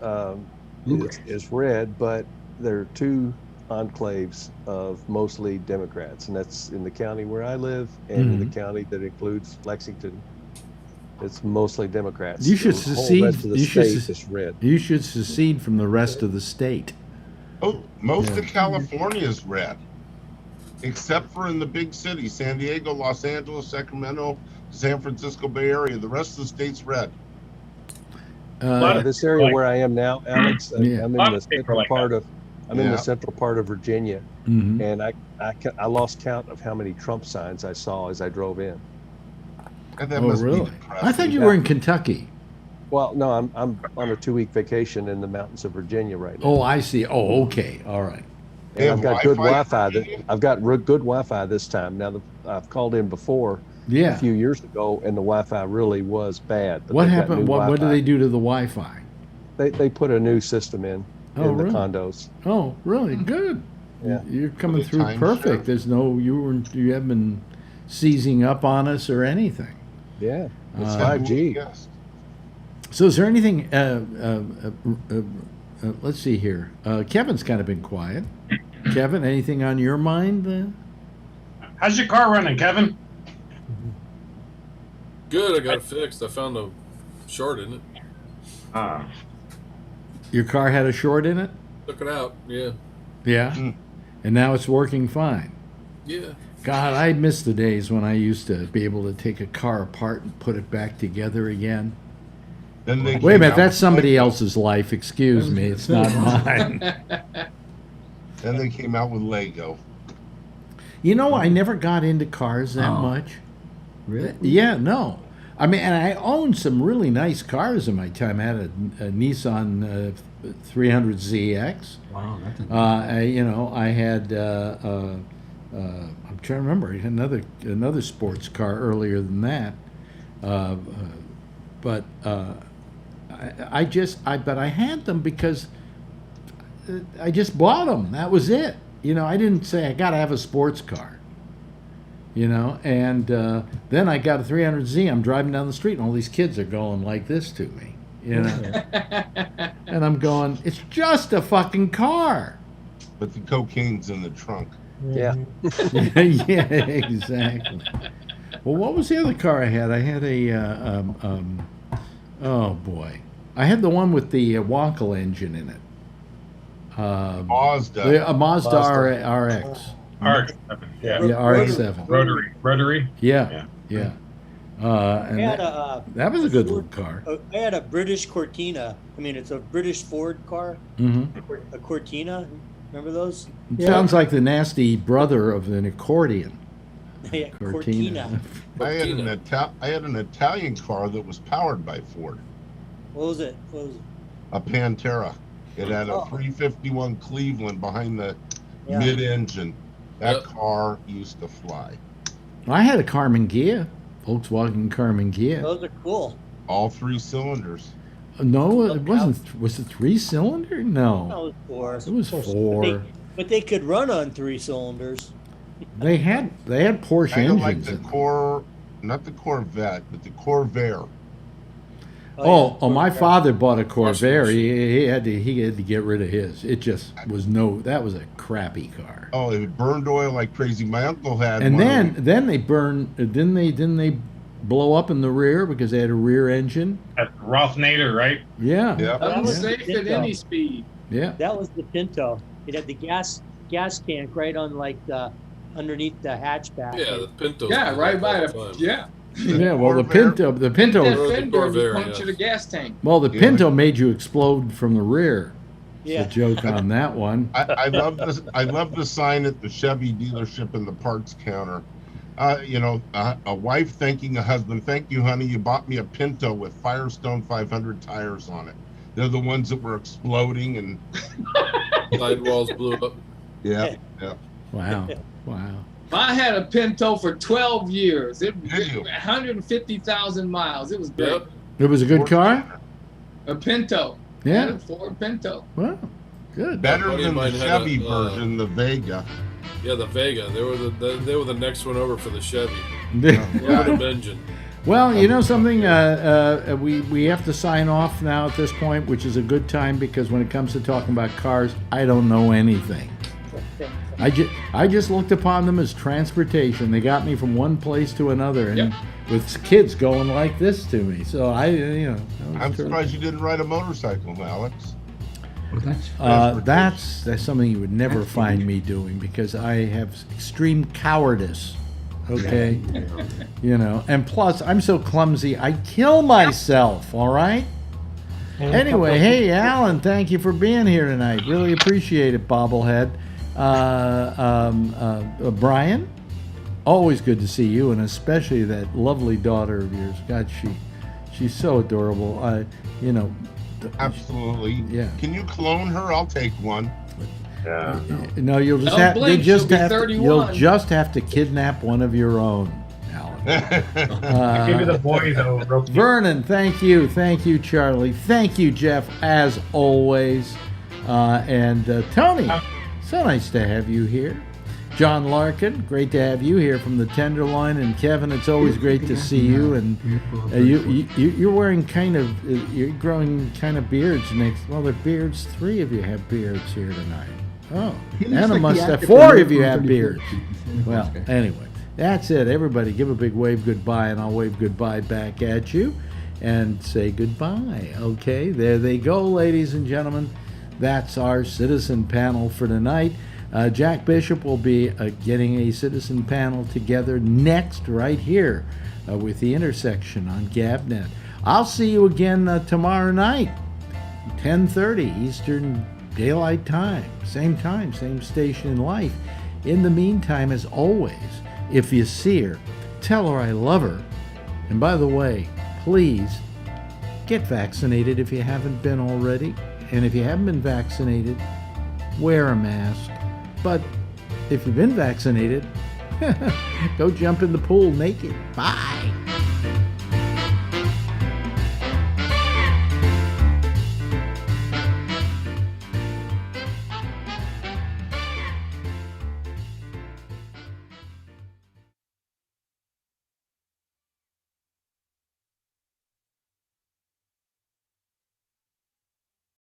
red, but there are two enclaves of mostly Democrats, and that's in the county where I live and in the county that includes Lexington. It's mostly Democrats. You should The whole secede. rest of the You should state se- is red. You should secede from the rest of the state. Oh, most of California is red, except for in the big cities: San Diego, Los Angeles, Sacramento, San Francisco Bay Area. The rest of the state's red. This area where I am now, Alex, I'm in the central like part of I'm in Yeah. the central part of Virginia, Mhm. and I lost count of how many Trump signs I saw as I drove in. And that Oh, must be really? depressing. I thought you were in Kentucky. Well, no, I'm on a 2-week vacation in the mountains of Virginia right now. Oh, I see. Oh, okay. All right. And They have I've got good Wi-Fi Wi-Fi. in Virginia? I've got good Wi-Fi this time. Now I've called in before a Yeah. few years ago, and the Wi-Fi really was bad. But What they've got happened? new What did Wi-Fi. they do to the Wi-Fi? They put a new system in Oh, the really? condos. Oh, really? Good. Yeah. You're coming With a through time perfect. shift? There's no you haven't been seizing up on us or anything. Yeah, it's Uh, 5G. Yes. So is there anything? Let's see here. Kevin's kind of been quiet. Kevin, anything on your mind? How's your car running, Kevin? Good, I got it fixed. I found a short in it. Ah. Your car had a short in it? Took it out. Yeah. Yeah. And now it's working fine. Yeah. God, I miss the days when I used to be able to take a car apart and put it back together again. Then they Wait a came minute, out that's with somebody Lego. else's life. Excuse me, it's not mine. Then they came out with Lego. You know, I never got into cars that much. Really? Yeah, no. I mean, and I owned some really nice cars in my time. I had a Nissan 300ZX. Wow, that's I had. I'm trying to remember. I had another sports car earlier than that. But I had them because I just bought them. That was it. I didn't say I got to have a sports car. And then I got a 300Z. I'm driving down the street, and all these kids are going like this to me. And I'm going, it's just a fucking car. But the cocaine's in the trunk. Yeah. Yeah, exactly. Well, what was the other car I had? I had a, oh boy, I had the one with the Wonkel engine in it. Mazda. A Mazda RX. RX-7. Yeah. Yeah, RX-7. Rotary. Yeah. And that was a good little car. I had a British Cortina. I mean, it's a British Ford car. Mm-hmm. A Cortina. Remember those? It sounds like the nasty brother of an accordion. Yeah, Cortina. I had an Italian car that was powered by Ford. What was it? A Pantera. It had a 351 Cleveland behind the mid-engine. That car used to fly. I had a Carmen Ghia, Volkswagen Carmen Ghia. Those are cool. All 3 cylinders. No, it wasn't. Was it 3-cylinder? No. That was 4. It was 4. But they could run on 3 cylinders. They had Porsche Kind of engines. like the not the Corvette, but the Corvair. My father bought a Corvair. He had to get rid of his. It just was that was a crappy car. Oh, it burned oil like crazy. My uncle had And one. then they burned. Didn't they blow up in the rear because they had a rear engine? That's Ralph Nader, right? Yeah. Yeah. Unsafe at any speed. Yeah. That was the Pinto. It had the gas tank right on underneath the hatchback. Yeah, the Pinto. Yeah, right by it. Yeah. Yeah, well, the Pinto. That fender punctured a gas tank. Well, the Pinto made you explode from the rear. Yeah. It's a joke on that one. I love this. I love the sign at the Chevy dealership in the parts counter. A wife thanking a husband. Thank you, honey. You bought me a Pinto with Firestone 500 tires on it. They're the ones that were exploding and sidewalls blew up. Yeah. Wow. I had a Pinto for 12 years. It Did you? 150,000 miles. It was great. Yep. It was a good car? A Pinto. Yeah. A Ford Pinto. Well, good. Better buddy than of the mine had Chevy a, version, the Vega. Yeah, the Vega. They were the next one over for the Chevy. Yeah. Aluminum engine. Well, you know something? We have to sign off now at this point, which is a good time because when it comes to talking about cars, I don't know anything. I just looked upon them as transportation. They got me from one place to another, and with kids going like this to me. So I'm surprised you didn't ride a motorcycle, Alex. Well, that's something you would never find me doing because I have extreme cowardice. Okay, and plus I'm so clumsy, I kill myself. All right. Anyway, hey Alan, thank you for being here tonight. Really appreciate it, bobblehead. Brian, always good to see you, and especially that lovely daughter of yours. God, she's so adorable. Absolutely. Yeah. Can you clone her? I'll take one. No, you'll just you'll just have to kidnap one of your own, Alan. I give you the boy though. Vernon, thank you, Charlie, thank you, Jeff, as always, and Tony. So nice to have you here. John Larkin, great to have you here from the Tenderloin, and Kevin, it's always great to see you. And you're wearing you're growing kind of beards next. Well, they're beards. 3 of you have beards here tonight. Oh, Anna must have 4 of you have beards. Well, anyway, that's it. Everybody, give a big wave goodbye, and I'll wave goodbye back at you. and say goodbye. Okay, there they go, ladies and gentlemen. That's our citizen panel for tonight. Jack Bishop will be getting a citizen panel together next, right here with The Intersection on GabNet. I'll see you again tomorrow night, 10:30 Eastern Daylight Time, same station in life. In the meantime, as always, if you see her, tell her I love her. And by the way, please get vaccinated if you haven't been already. And if you haven't been vaccinated, wear a mask. But if you've been vaccinated, go jump in the pool naked. Bye.